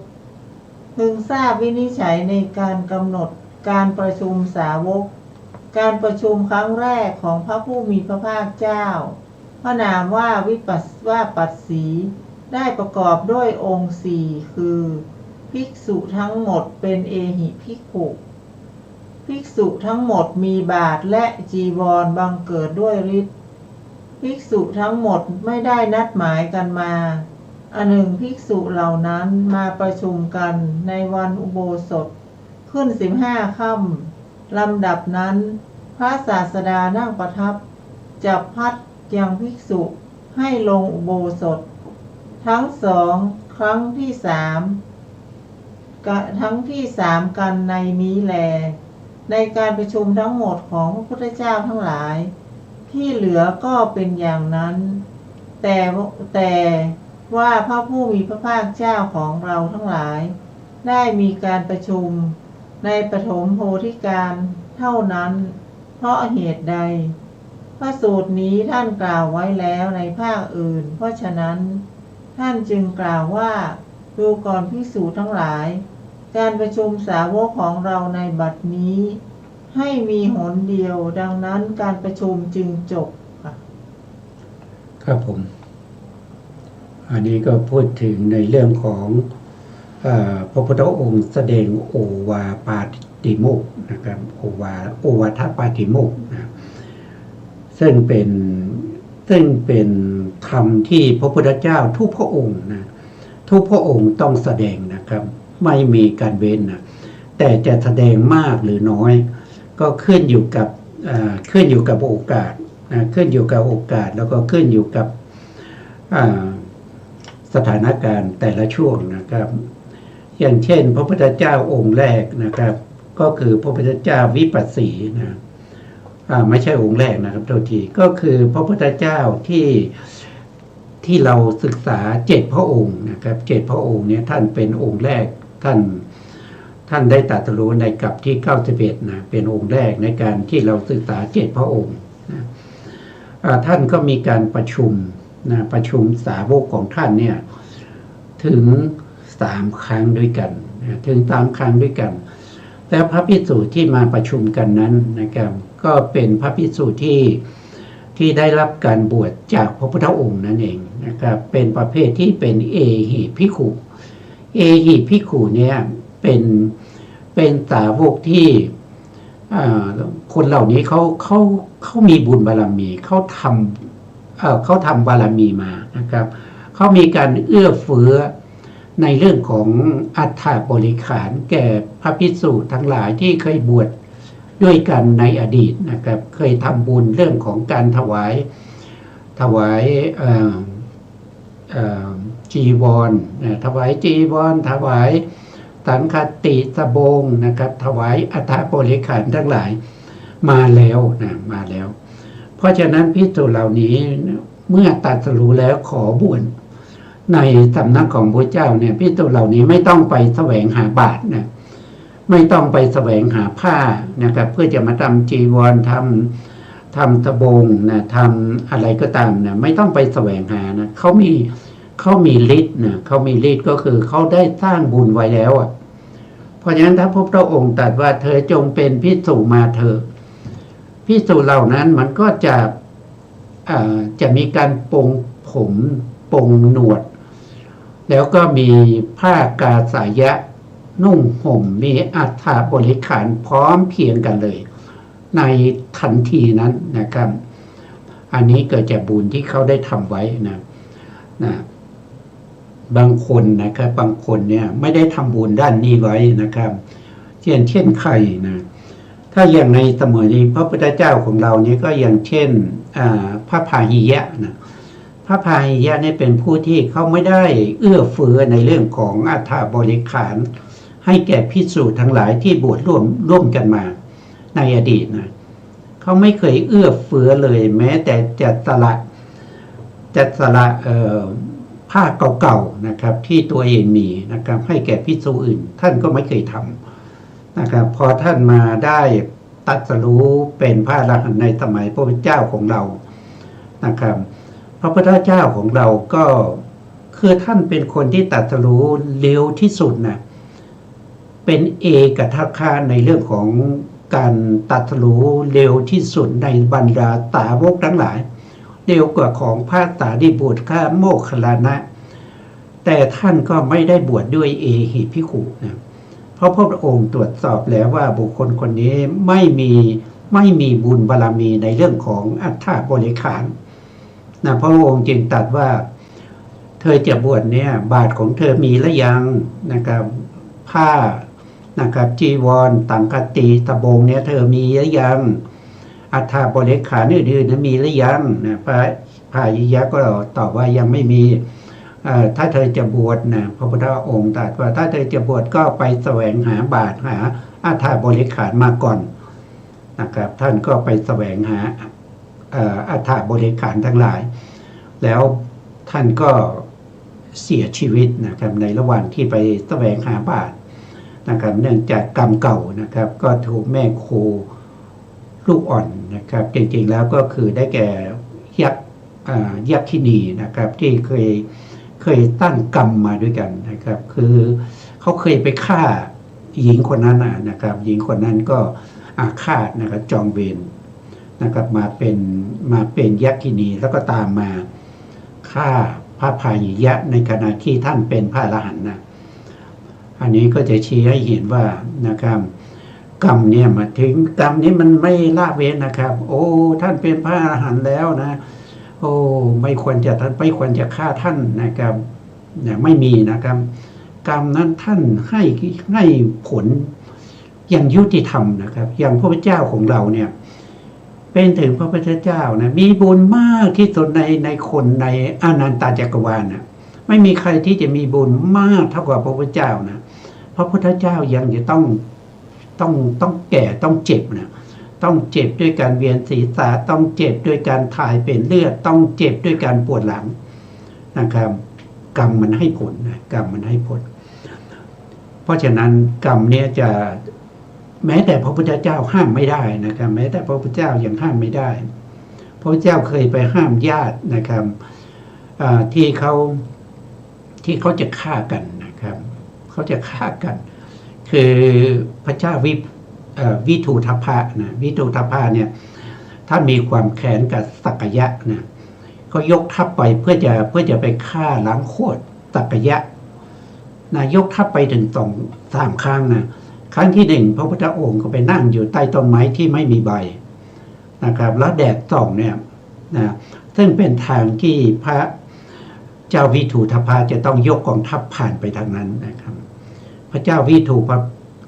พึงทราบวินิจฉัยในการกำหนดการประชุมสาวกการประชุมครั้งแรกของพระผู้มีพระภาคเจ้าพระนามว่าปัสสีได้ประกอบด้วยองค์4คือภิกษุทั้งหมดเป็นเอหิภิกขุภิกษุทั้งหมดมีบาทและจีวรบังเกิดด้วยฤทธิ์ภิกษุทั้งหมดไม่ได้นัดหมายกันมาอันหนึ่งภิกษุเหล่านั้นมาประชุมกันในวันอุโบสถขึ้น15 ค่ำลำดับนั้นพระศาสดานั่งประทับจับพัดยังภิกษุให้ลงอุโบสถทั้ง2 ครั้งที่3กันในนี้แลในการประชุมทั้งหมดของพระพุทธเจ้าทั้งหลายที่เหลือก็เป็นอย่างนั้นแต่ว่าพระผู้มีพระภาคเจ้าของเราทั้งหลายได้มีการประชุมในปฐมโพธิการเท่านั้นเพราะเหตุใดพระสูตรนี้ท่านกล่าวไว้แล้วในภาคอื่นเพราะฉะนั้นท่านจึงกล่าวว่าดูก่อนภิกษุทั้งหลายการประชุมสาวกของเราในบัดนี้ให้มีหนเดียวดังนั้นการประชุมจึงจบค่ะครับผมอันนี้ก็พูดถึงในเรื่องของพระพุทธองค์แสดงโอวาปาติโมกข์นะครับโอวาทปาติโมกข์นะซึ่งเป็นคำที่พระพุทธเจ้าทุกพระองค์นะทุกพระองค์ต้องแสดงนะครับไม่มีการเว้นนะแต่จะแสดงมากหรือน้อยก็ขึ้นอยู่กับโอกาสนะขึ้นอยู่กับโอกาสแล้วก็ขึ้นอยู่กับสถานการณ์แต่ละช่วงนะครับอย่างเช่นพระพุทธเจ้าองค์แรกนะครับก็คือพระพุทธเจ้าวิปัสสีนะไม่ใช่องค์แรกนะครับโทษทีก็คือพระพุทธเจ้าที่เราศึกษา7 พระองค์นะครับ7 พระองค์เนี่ยท่านเป็นองค์แรกท่านได้ตรัสรู้ในกัปที่91นะเป็นองค์แรกในการที่เราศึกษา7 พระองค์นะท่านก็มีการประชุมสาวกของท่านเนี่ยถึง3 ครั้งด้วยกันถึง3 ครั้งด้วยกันแต่พระภิกษุที่มาประชุมกันนั้นนะครับก็เป็นพระภิกษุที่ได้รับการบวชจากพระพุทธองค์นั่นเอง นะครับเป็นประเภทที่เป็นเอหิภิกขุเอหิภิกขุเนี่ยเป็นสาวกที่คนเหล่านี้เขามีบุญบารมีเขาทำบารมีมานะครับเขามีการเอื้อเฟื้อในเรื่องของอัฏฐบริขารแก่พระภิกษุทั้งหลายที่เคยบวชด้วยกันในอดีตนะครับเคยทำบุญเรื่องของการถวายจีวรถวายจีวรถวายสังฆติสบงนะครับถวายอัฐบริขารทั้งหลายมาแล้วมาแล้ว เพราะฉะนั้นภิกษุเหล่านี้เมื่อตรัสรู้แล้วขอบวชในสำนักของพระเจ้าเนี่ยภิกษุเหล่านี้ไม่ต้องไปแสวงหาบาตรนะไม่ต้องไปแสวงหาผ้านะครับเพื่อจะมาทำจีวรทำตะบงนะทำอะไรก็ตามนะไม่ต้องไปแสวงหานะเขามีฤทธิ์นะเขามีฤทธิ์ก็คือเขาได้สร้างบุญไว้แล้วอ่ะเพราะฉะนั้นถ้าพระพุทธองค์ตรัสว่าเธอจงเป็นภิกษุมาเถอะภิกษุเหล่านั้นมันก็จะมีการปรงผมปรงหนวดแล้วก็มีผ้ากาสายะนุ่งห่มมีอัฐบริขารพร้อมเพียงกันเลยในทันทีนั้นนะครับอันนี้เกิดจากบุญที่เขาได้ทำไว้นะบางคนนะครับบางคนเนี่ยไม่ได้ทำบุญด้านนี้ไว้นะครับเช่นใครนะถ้าอย่างในสมัยนี้พระพุทธเจ้าของเราเนี่ยก็อย่างเช่นพระพาหิยะนะพระพาหิยะเนี่ยเป็นผู้ที่เขาไม่ได้เอื้อเฟื้อในเรื่องของอัฐบริขารให้แก่ภิกษุทั้งหลายที่บวชร่วมกันมาในอดีตนะเขาไม่เคยเอื้อเฟื้อเลยแม้แต่จะสละผ้าเก่าๆนะครับที่ตัวเองมีนะครับให้แก่ภิกษุอื่นท่านก็ไม่เคยทำนะครับพอท่านมาได้ตรัสรู้เป็นพระอรหันต์ในสมัยพระพุทธเจ้าของเรานะครับพระพุทธเจ้าของเราก็คือท่านเป็นคนที่ตรัสรู้เร็วที่สุดนะเป็นเอกทัคคะในเรื่องของการตรัสรู้เร็วที่สุดในบรรดาสาวกทั้งหลายเร็วกว่าของพระสารีบุตรข้าโมคคัลลานะแต่ท่านก็ไม่ได้บวชด้วยเอหิภิกขุนะเพราะพระองค์ตรวจสอบแล้วว่าบุคคลคนนี้ไม่มีบุญบารมีในเรื่องของอัฐบริขารนะพระองค์จึงตรัสว่าเธอจะบวชเนี่ยบาตรของเธอมีหรือยังนะครับผ้านะครับจีวรสังฆติสบงเนี่ยเธอมีหรือยังอัฐบริขารอื่นๆมีหรือยังนะพระพาหิยะก็ตอบว่ายังไม่มีถ้าเธอจะบวชนะพระพุทธองค์ตรัสว่าถ้าเธอจะบวชก็ไปแสวงหาบาตรหาอัฐบริขารมาก่อนนะครับท่านก็ไปแสวงหาอัฐบริขารทั้งหลายแล้วท่านก็เสียชีวิตนะครับในระหว่างที่ไปแสวงหาบาตรนะครับเนื่องจากกรรมเก่านะครับก็ถูกแม่โคลูกอ่อนนะครับจริงๆแล้วก็คือได้แก่ยักษินีนะครับที่เคยตั้งกรรมมาด้วยกันนะครับคือเขาเคยไปฆ่าหญิงคนนั้นนะครับหญิงคนนั้นก็อาฆาตนะครับจองเวรนะครับมาเป็นยักษินีแล้วก็ตามมาฆ่าพระพาหิยะในขณะที่ท่านเป็นพระอรหันต์นะอันนี้ก็จะชี้ให้เห็นว่านะครับกรรมเนี่ยมาถึงกรรมนี้มันไม่ละเว้นนะครับโอ้ท่านเป็นพระอรหันต์แล้วนะโอ้ไม่ควรจะฆ่าท่านนะครับเนี่ยไม่มีนะครับกรรมนั้นท่านให้ผลอย่างยุติธรรมนะครับอย่างพระพุทธเจ้าของเราเนี่ยเป็นถึงพระพุทธเจ้านะมีบุญมากที่สุดในคนในอนันตจักรวาลนะไม่มีใครที่จะมีบุญมากเท่ากับพระพุทธเจ้านะพระพุทธเจ้ายังจะต้องแก่ต้องเจ็บนะต้องเจ็บด้วยการเวียนศีรษะต้องเจ็บด้วยการถ่ายเป็นเลือดต้องเจ็บด้วยการปวดหลังนะครับกรรมมันให้ผลนะกรรมมันให้ผลเพราะฉะนั้นกรรมเนี่ยจะแม้แต่พระพุทธเจ้าห้ามไม่ได้นะครับแม้แต่พระพุทธเจ้ายังห้ามไม่ได้พระพุทธเจ้าเคยไปห้ามญาตินะครับที่เขาจะฆ่ากันนะครับเขาจะฆ่ากันคือพระเจ้าวิทูทพะนะวิทูทพะเนี่ยท่านมีความแค้นกับสักยะนะ เขายกทัพไปเพื่อจะไปฆ่าล้างโคตรสักยะยกทัพไปถึง3 ครั้งครั้งที่1พระพุทธองค์ก็ไปนั่งอยู่ใต้ต้นไม้ที่ไม่มีใบนะครับแล้วแดดส่องเนี่ยซึ่งเป็นทางที่พระเจ้าวิถูทพาจะต้องยกกองทัพผ่านไปทางนั้นนะครับพระเจ้าวิถู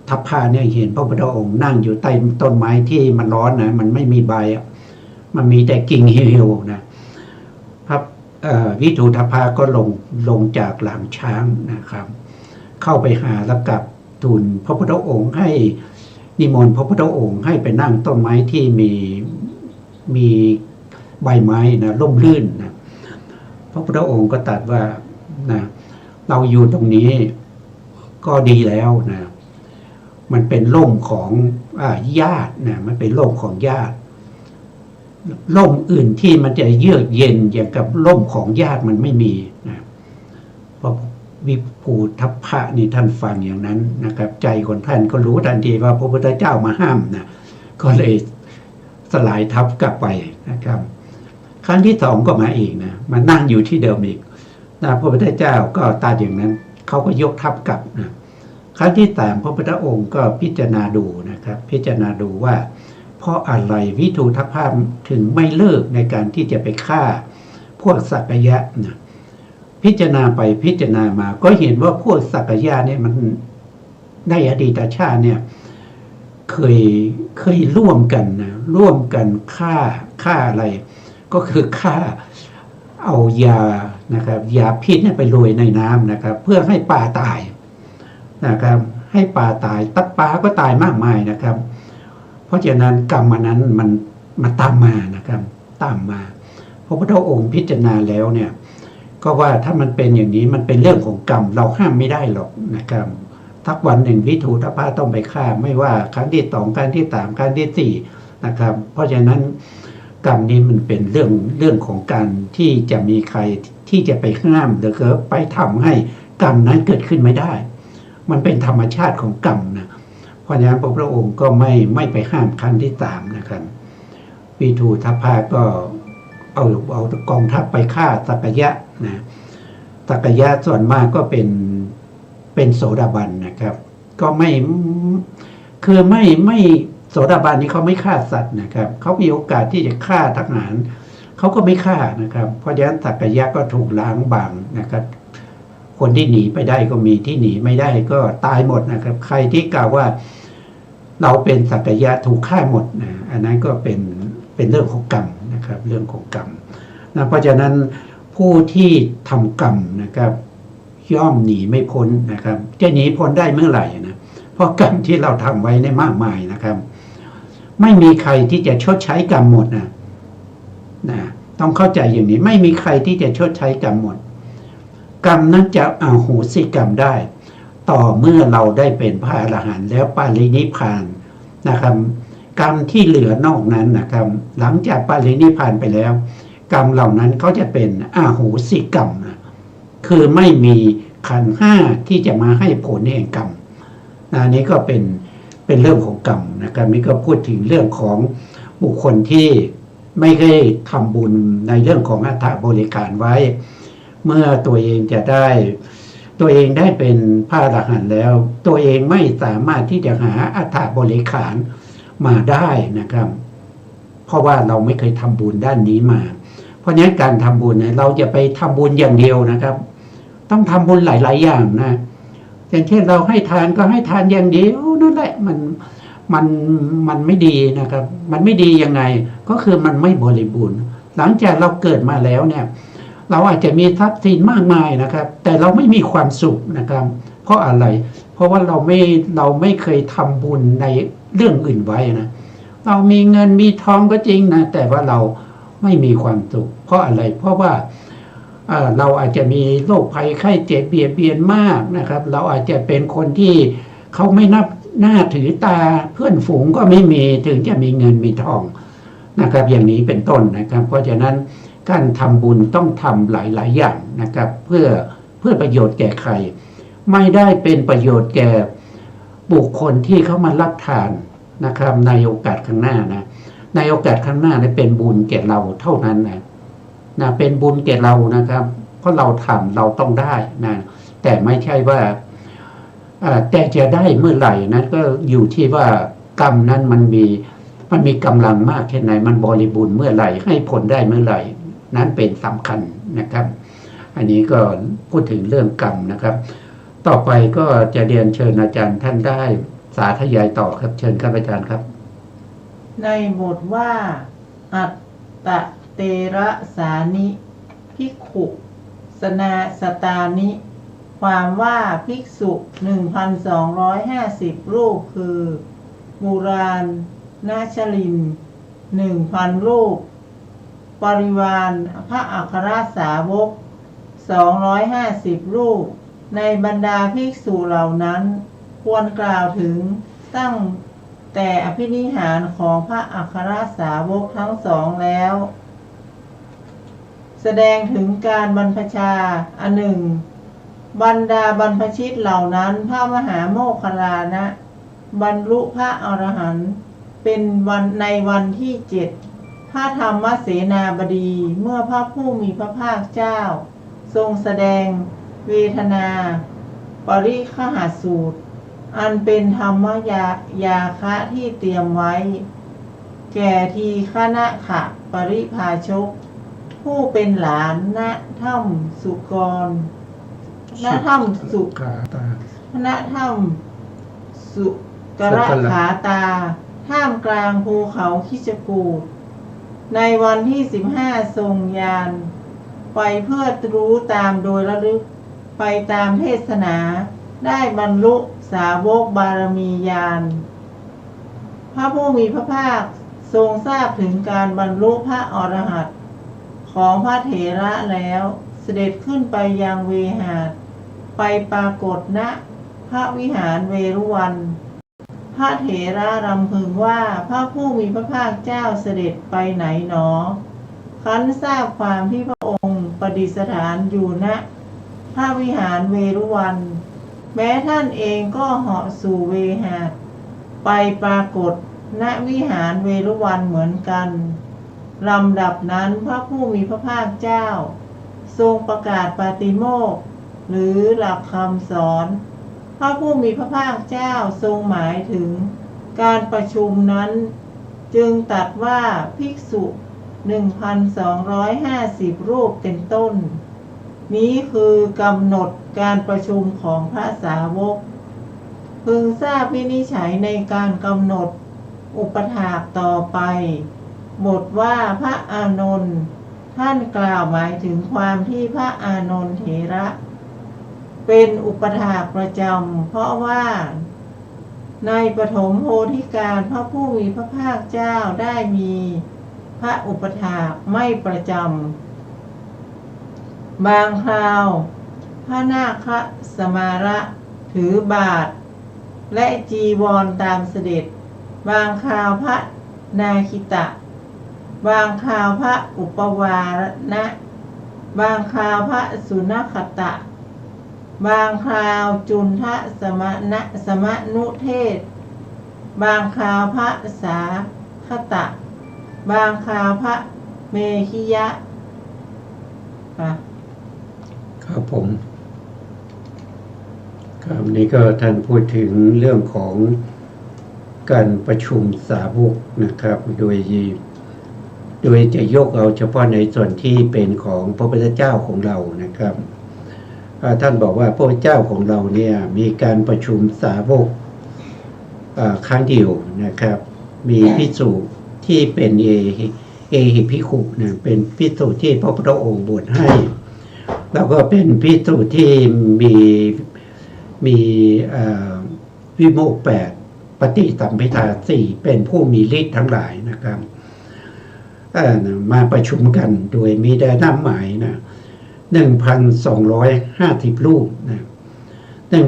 ทพาเนี่ยเห็นพระพุทธองค์นั่งอยู่ใต้ต้นไม้ที่มันร้อนมันไม่มีใบมันมีแต่กิ่งเหี่ยวพระวิถูทพาก็ลงจากหลังช้างนะครับเข้าไปหาแล้วกับทูลพระพุทธองค์ให้นิมนต์พระพุทธองค์ให้ไปนั่งต้นไม้ที่มีใบไม้ร่มรื่นพระพุทธองค์ก็ตรัสว่าเราอยู่ตรงนี้ก็ดีแล้วมันเป็นร่มของญาติมันเป็นร่มของญาติร่มอื่นที่มันจะเยือกเย็นอย่างกับร่มของญาติมันไม่มีพระวิภูทัพพะนี่ท่านฟังอย่างนั้นนะครับใจคนท่านก็รู้ทันทีว่าพระพุทธเจ้ามาห้ามก็เลยสลายทัพกลับไปนะครับครั้งที่2ก็มาอีกมานั่งอยู่ที่เดิมอีกพระพุทธเจ้าก็ตรัสอย่างนั้นเขาก็ยกทัพกลับครั้งที่3พระพุทธองค์ก็พิจารณาดูนะครับพิจารณาดูว่าเพราะอะไรวิทูทพะถึงไม่เลิกในการที่จะไปฆ่าพวกสักยะพิจารณาไปพิจารณามาก็เห็นว่าพวกสักยะเนี่ยมันในอดีตชาติเนี่ยเคยร่วมกันฆ่าอะไรก็คือฆ่าเอายานะครับยาพิษไปโรยในน้ำนะครับเพื่อให้ปลาตายนะครับให้ปลาตายตักปลาก็ตายมากมายนะครับเพราะฉะนั้นกรรมนั้นมันมาตามมานะครับตามมาพระพุทธองค์พิจารณาแล้วเนี่ยก็ว่าถ้ามันเป็นอย่างนี้มันเป็นเรื่องของกรรมเราห้ามไม่ได้หรอกนะครับทักวันหนึ่งวิทูทพะต้องไปฆ่าไม่ว่าครั้งที่2ครั้งที่3ครั้งที่4นะครับเพราะฉะนั้นกรรมนี้มันเป็นเรื่องของการที่จะมีใครที่จะไปห้ามหรือไปทำให้กรรมนั้นเกิดขึ้นไม่ได้มันเป็นธรรมชาติของกรรมเพราะฉะนั้นพระพุทธองค์ก็ไม่ไปห้ามครั้งที่3นะครับวิทูทพะก็เอากองทัพไปฆ่าสักยะสักยะส่วนมากก็เป็นโสดาบันนะครับก็ไม่โสดาบันนี้เขาไม่ฆ่าสัตว์นะครับเขามีโอกาสที่จะฆ่าทหารเขาก็ไม่ฆ่านะครับเพราะฉะนั้นสักยะก็ถูกล้างบางนะครับคนที่หนีไปได้ก็มีที่หนีไม่ได้ก็ตายหมดนะครับใครที่กล่าวว่าเราเป็นสักยะถูกฆ่าหมดอันนั้นก็เป็นเรื่องของกรรมนะครับเรื่องของกรรมเพราะฉะนั้นผู้ที่ทำกรรมนะครับย่อมหนีไม่พ้นนะครับจะหนีพ้นได้เมื่อไหร่เพราะกรรมที่เราทำไว้ในมากมายนะครับไม่มีใครที่จะชดใช้กรรมหมดต้องเข้าใจอย่างนี้ไม่มีใครที่จะชดใช้กรรมหมดกรรมนั้นจะอโหสิกรรมได้ต่อเมื่อเราได้เป็นพระอรหันต์แล้วปรินิพพานนะครับกรรมที่เหลือนอกนั้นนะครับหลังจากปรินิพพานไปแล้วกรรมเหล่านั้นเขาจะเป็นอโหสิกรรมคือไม่มีขันธ์5ที่จะมาให้ผลแห่งกรรมนี้ก็เป็นเรื่องของกรรมนะครับนี่ก็พูดถึงเรื่องของบุคคลที่ไม่ได้ทำบุญในเรื่องของอัฐบริการไว้เมื่อตัวเองได้เป็นพระอรหันต์แล้วตัวเองไม่สามารถที่จะหาอัฐบริขารมาได้นะครับเพราะว่าเราไม่เคยทำบุญด้านนี้มาเพราะฉะนั้นการทำบุญเราจะไปทำบุญอย่างเดียวนะครับต้องทำบุญหลายๆอย่างอย่างเช่นเราให้ทานก็ให้ทานอย่างเดียวนั่นแหละมันไม่ดีนะครับมันไม่ดียังไงก็คือมันไม่บริบูรณ์หลังจากเราเกิดมาแล้วเนี่ยเราอาจจะมีทรัพย์สินมากมายนะครับแต่เราไม่มีความสุขนะครับเพราะอะไรเพราะว่าเราไม่เคยทำบุญในเรื่องอื่นไว้เรามีเงินมีทองก็จริงแต่ว่าเราไม่มีความสุขเพราะอะไรเพราะว่าเราอาจจะมีโรคภัยไข้เจ็บเบียดเบียนมากนะครับเราอาจจะเป็นคนที่เขาไม่นับหน้าถือตาเพื่อนฝูงก็ไม่มีถึงจะมีเงินมีทองนะครับอย่างนี้เป็นต้นนะครับเพราะฉะนั้นการทำบุญต้องทำหลายๆอย่างนะครับเพื่อประโยชน์แก่ใครไม่ได้เป็นประโยชน์แก่บุคคลที่เขามารับทานนะครับในโอกาสข้างหน้าในโอกาสข้างหน้าเป็นบุญแก่เราเท่านั้น นะเป็นบุญแก่เรานะครับ เพราะเราทำเราต้องได้นะแต่ไม่ใช่ว่าแต่จะได้เมื่อไหร่นั้นก็อยู่ที่ว่ากรรมนั้นมันมีกำลังมากแค่ไหนมันบริบูรณ์เมื่อไหร่ให้ผลได้เมื่อไหร่นั้นเป็นสำคัญนะครับ อันนี้ก็พูดถึงเรื่องกรรมนะครับ ต่อไปก็จะเรียนเชิญอาจารย์ท่านได้สาธยายต่อครับเชิญครับอาจารย์ครับในบทว่าอัตตะเตระสานิภิกขุสนาสตานิความว่าภิกษุ 1,250 รูปคือบุราณนาชลิน 1,000 รูปปริวารพระอัครสาวก 250 รูปในบรรดาภิกษุเหล่านั้นควรกล่าวถึงตั้งแต่อภินิหารของพระอัครสาวกทั้งสองแล้วแสดงถึงการบรรพชาอันหนึ่งบรรดาบรรพชิตเหล่านั้นพระมหาโมคคัลลานะบรรลุพระอรหันต์เป็นวันในวันที่7พระธรรมเสนาบดีเมื่อพระผู้มีพระภาคเจ้าทรงแสดงเวทนาปริคหสูตรอันเป็นธรรมยาคะที่เตรียมไว้แก่ทีฆนขะปริภาชกผู้เป็นหลานณถ้ำสุกรณถ้ำสุขาตาณถ้ำสุกระขาตาท่ามกลางภูเขาคิชกูฏในวันที่15ทรงยานไปเพื่อรู้ตามโดยระลึกไปตามเทศนาได้บรรลุสาวกบารมีญาณพระผู้มีพระภาคทรงทราบถึงการบรรลุพระอรหันต์ของพระเถระแล้วเสด็จขึ้นไปยังเวหาสไปปรากฏณพระวิหารเวรุวันพระเถระรำพึงว่าพระผู้มีพระภาคเจ้าเสด็จไปไหนหนอครั้นทราบความที่พระองค์ประดิษฐานอยู่ณพระวิหารเวรุวันแม้ท่านเองก็เหาะสู่เวหาสไปปรากฏณวิหารเวรุวันเหมือนกันลำดับนั้นพระผู้มีพระภาคเจ้าทรงประกาศปาติโมกข์หรือหลักคำสอนพระผู้มีพระภาคเจ้าทรงหมายถึงการประชุมนั้นจึงตรัสว่าภิกษุ 1,250 รูปเป็นต้นนี้คือกำหนดการประชุมของพระสาวกพึงทราบวินิจฉัยในการกำหนดอุปถากต่อไปบทว่าพระอานนท์ท่านกล่าวหมายถึงความที่พระอานนท์เถระเป็นอุปถากประจำเพราะว่าในปฐมโพธิการพระผู้มีพระภาคเจ้าได้มีพระอุปถากไม่ประจำบางคราวพระนาคสมาระถือบาทและจีวรตามเสด็จบางคราวพระนาคิตะบางคราวพระอุปวารณะบางคราวพระสุนขตะบางคราวจุนทะสมนุเทศบางคราวพระสาคตะบางคราวพระเมขิยะครับผมครับนี้ก็ท่านพูดถึงเรื่องของการประชุมสาวกนะครับโดยจะยกเอาเฉพาะในส่วนที่เป็นของพระพุทธเจ้าของเรานะครับท่านบอกว่าพระพุทธเจ้าของเราเนี่ยมีการประชุมสาวกครั้งเดียวนะครับมีภิกษุที่เป็นเอหิภิกขุนะเป็นภิกษุที่พระพุทธองค์บวชให้แล้วก็เป็นภิกษุที่มีวิโมกข์8ปฏิสัมภิทา4เป็นผู้มีฤทธิ์ทั้งหลายนะครับมาประชุมกันโดยมีได้นำหมายนะ 1,250 รูปนะ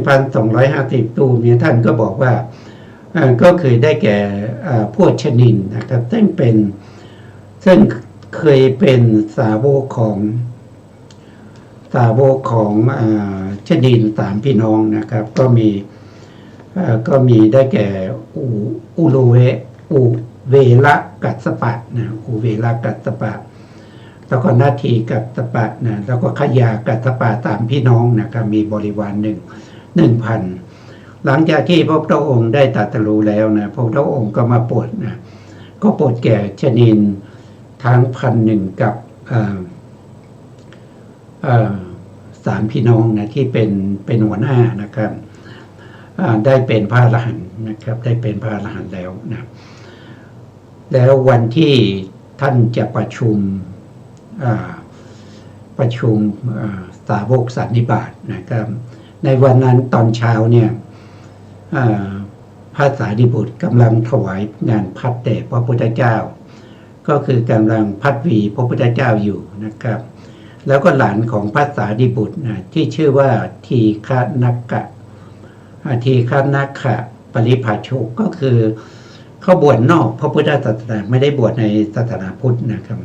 1,250 รูปเนี่ยท่านก็บอกว่าก็คือได้แก่พวกชนินนะครับซึ่งเคยเป็นสาวกของชนิน3พี่น้องนะครับก็มีได้แก่อุเวละกัสสปะนะอุเวละกัสสปะ แล้วก็นาทีกัตถปะนะแล้วก็ขยากัตถปะ3พี่น้องนะครับมีบริวาร1,000หลังจากที่พระพุทธองค์ได้ตรัสรู้แล้วนะพระพุทธองค์ก็มาโปรดนะก็โปรดแก่ชนินทั้ง1,000กับ3พี่น้องนะที่เป็นหัวหน้านะครับได้เป็นพระอรหันต์นะครับได้เป็นพระอรหันต์แล้วนะแล้ววันที่ท่านจะประชุมสาวกสันนิบาตนะครับในวันนั้นตอนเช้าเนี่ยพระสารีบุตรกำลังถวายงานพัดแด่พระพุทธเจ้าก็คือกำลังพัดวีพระพุทธเจ้าอยู่นะครับแล้วก็หลานของพระสารีบุตรนะที่ชื่อว่าทีฆนักขะปริภาชกก็คือเขาบวชนอกพระพุทธศาสนาไม่ได้บวชในศาสนาพุทธนะครับ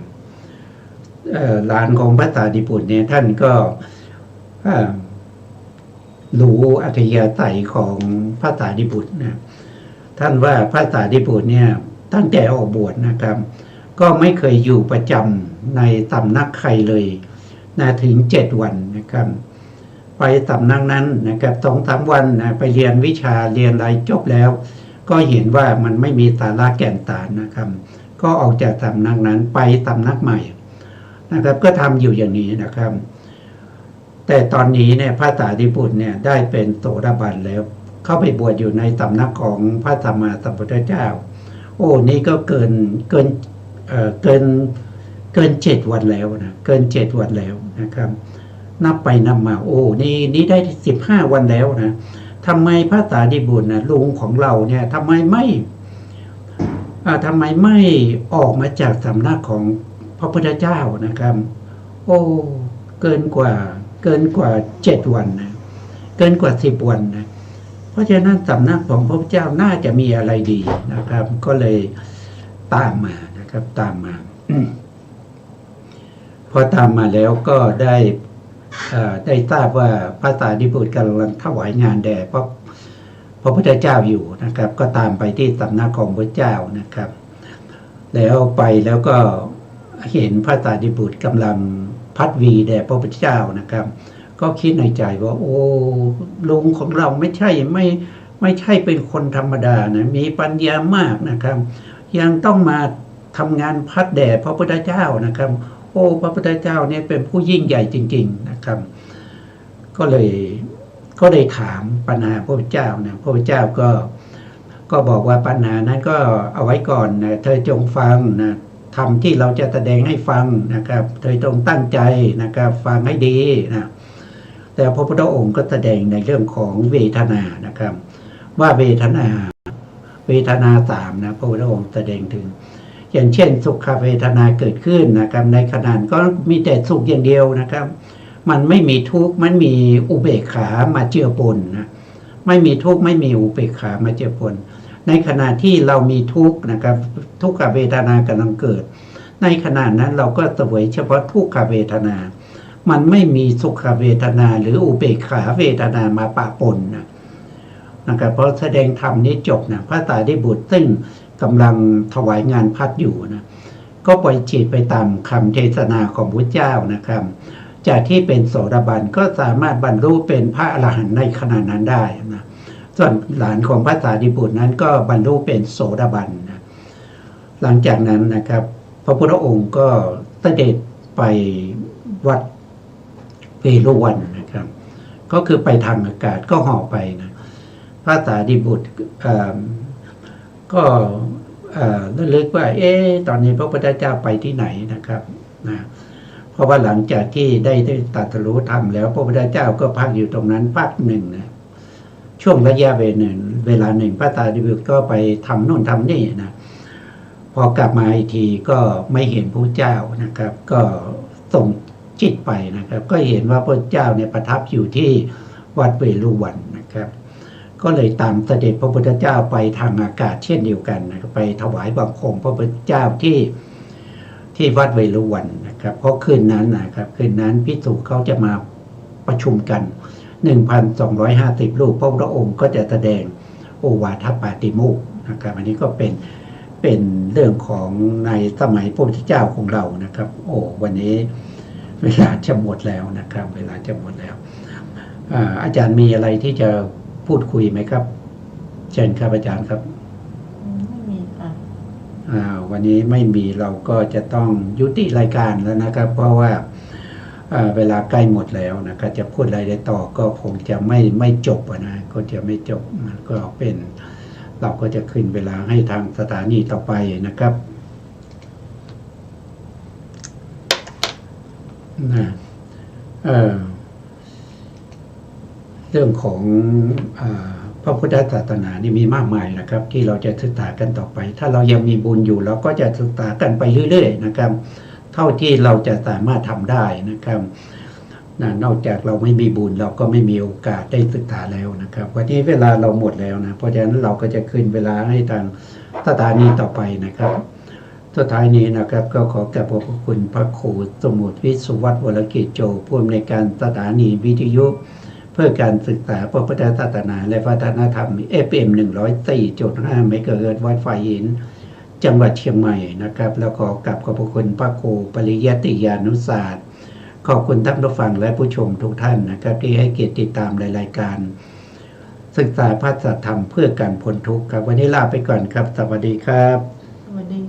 หลานของพระสารีบุตรเนี่ยท่านก็รู้อัธยาศัยของพระสารีบุตรนะท่านว่าพระสารีบุตรเนี่ยตั้งแต่ออกบวชนะครับก็ไม่เคยอยู่ประจำในสำนักใครเลยนะถึง7 วันนะครับไปสำนักนั้นนะครับ2-3 วันนะไปเรียนวิชาเรียนอะไรจบแล้วก็เห็นว่ามันไม่มีสาระแก่นสารนะครับก็ออกจากสำนักนั้นไปสำนักใหม่นะครับก็ทำอยู่อย่างนี้นะครับแต่ตอนนี้เนี่ยพระสารีบุตรเนี่ยได้เป็นโสดาบันแล้วเข้าไปบวชอยู่ในสำนักของพระสัมมาสัมพุทธเจ้าโอ้นี่ก็เกิน7 วันแล้วนะเกิน7 วันแล้วนะครับนับไปนับมาโอ้นี่ได้15 วันแล้วนะทำไมพระสารีบุตรนะลุงของเราเนี่ยทำไมไม่ออกมาจากสำนักของพระพุทธเจ้านะครับโอ้เกินกว่า7 วันนะเกินกว่า10 วันนะเพราะฉะนั้นสำนักของพระพุทธเจ้าน่าจะมีอะไรดีนะครับก็เลยตามมานะครับตามมาพอตามมาแล้วก็ได้ทราบว่าพระสารีบุตรกำลังถวายงานแด่พระพุทธเจ้าอยู่นะครับก็ตามไปที่สำนักของพระเจ้านะครับแล้วไปแล้วก็เห็นพระสารีบุตรกำลังพัดวีแด่พระพุทธเจ้านะครับก็คิดในใจว่าโอ้ลุงของเราไม่ใช่เป็นคนธรรมดานะมีปัญญามากนะครับยังต้องมาทำงานพัดแด่พระพุทธเจ้านะครับโอ้พระพุทธเจ้าเนี่ยเป็นผู้ยิ่งใหญ่จริงๆนะครับก็เลยถามปัญหาพระพุทธเจ้านะพระพุทธเจ้าก็บอกว่าปัญหานั้นก็เอาไว้ก่อนนะเธอจงฟังนะทำที่เราจะแสดงให้ฟังนะครับเธอต้องตั้งใจนะครับฟังให้ดีนะแต่พระพุทธองค์ก็แสดงในเรื่องของเวทนานะครับว่าเวทนา3นะพระพุทธองค์แสดงถึงอย่างเช่นสุขเวทนาเกิดขึ้นนะครับในขณะก็มีแต่สุขอย่างเดียวนะครับมันไม่มีทุกข์มันมีอุเบกขามาเจือปนนะไม่มีทุกข์ไม่มีอุเบกขามาเจือปนในขณะที่เรามีทุกข์นะครับทุกขเวทนากำลังเกิดในขณะนั้นเราก็เสวยเฉพาะทุกขเวทนามันไม่มีสุขเวทนาหรืออุเบกขาเวทนามาปะปนนะครับเพราะแสดงธรรมนี้จบนะพระสารีบุตรซึ่งกำลังถวายงานพัดอยู่นะก็ปล่อยจิตไปตามคำเทศนาของพระเจ้านะครับจากที่เป็นโสดาบันก็สามารถบรรลุเป็นพระอรหันต์ในขณะนั้นได้นะส่วนหลานของพระสารีบุตรนั้นก็บรรลุเป็นโสดาบันนะหลังจากนั้นนะครับพระพุทธองค์ก็เสด็จไปวัดเวรุวันนะครับก็คือไปทางอากาศก็เหาะไปนะพระสารีบุตรก็ระลึกว่าตอนนี้พระพุทธเจ้าไปที่ไหนนะครับนะเพราะว่าหลังจากที่ได้ตรัสรู้ธรรมแล้วพระพุทธเจ้าก็พักอยู่ตรงนั้นพักหนึ่งนะช่วงระยะเวลาหนึ่งพระสารีบุตรก็ไปทำโน่นทำนี่นะพอกลับมาอีกทีก็ไม่เห็นพระเจ้านะครับก็ส่งจิตไปนะครับก็เห็นว่าพระเจ้าเนี่ยประทับอยู่ที่วัดเวรุวันนะครับก็เลยตามเสด็จพระพุทธเจ้าไปทางอากาศเช่นเดียวกันนะไปถวายบังคมพระพุทธเจ้าที่วัดเวรุวันนะครับเพราะคืนนั้นนะครับคืนนั้นภิกษุเขาจะมาประชุมกัน 1,250 รูปพระพุทธองค์ก็จะแสดงโอวาทปาติโมกข์นะครับอันนี้ก็เป็น เป็นเรื่องของในสมัยพระพุทธเจ้าของเรานะครับโอ้วันนี้เวลาจะหมดแล้วนะครับเวลาจะหมดแล้วอาจารย์มีอะไรที่จะพูดคุยไหมครับเชิญครับอาจารย์ครับไม่มีค่ะวันนี้ไม่มีเราก็จะต้องยุติรายการแล้วนะครับเพราะว่าเวลาใกล้หมดแล้วนะครับจะพูดอะไรได้ต่อก็คงจะไม่จบนะก็จะไม่จบมันก็เป็นเราก็จะขึ้นเวลาให้ทางสถานีต่อไปนะครับนะเรื่องของพระพุทธศาสนานี่มีมากมายนะครับที่เราจะศึกษากันต่อไปถ้าเรายังมีบุญอยู่เราก็จะศึกษากันไปเรื่อยๆนะครับเท่าที่เราจะสามารถทำได้นะครับนอกจากเราไม่มีบุญเราก็ไม่มีโอกาสได้ศึกษาแล้วนะครับวันนี้เวลาเราหมดแล้วนะเพราะฉะนั้นเราก็จะขึ้นเวลาให้ทางสถานีต่อไปนะครับสุดท้ายนี้นะครับก็ขอกราบขอบพระคุณพระครูสมุทรวิสุวัฒน์วรกิจโจผู้อำนวยการสถานีวิทยุเพื่อการศึกษาพระพุทธศาสนาและวัฒนธรรม FM 104.5 เมกะเฮิรตซ์วัดไฟหินจังหวัดเชียงใหม่นะครับแล้วขอกราบขอบพระคุณพระครูปริยัติยานุศาสตร์ขอบคุณท่านผู้ฟังและผู้ชมทุกท่านนะครับที่ให้เกียรติติดตามรายการศึกษาพระธรรมเพื่อการพ้นทุกข์ครับวันนี้ลาไปก่อนครับสวัสดีครับสวัสดี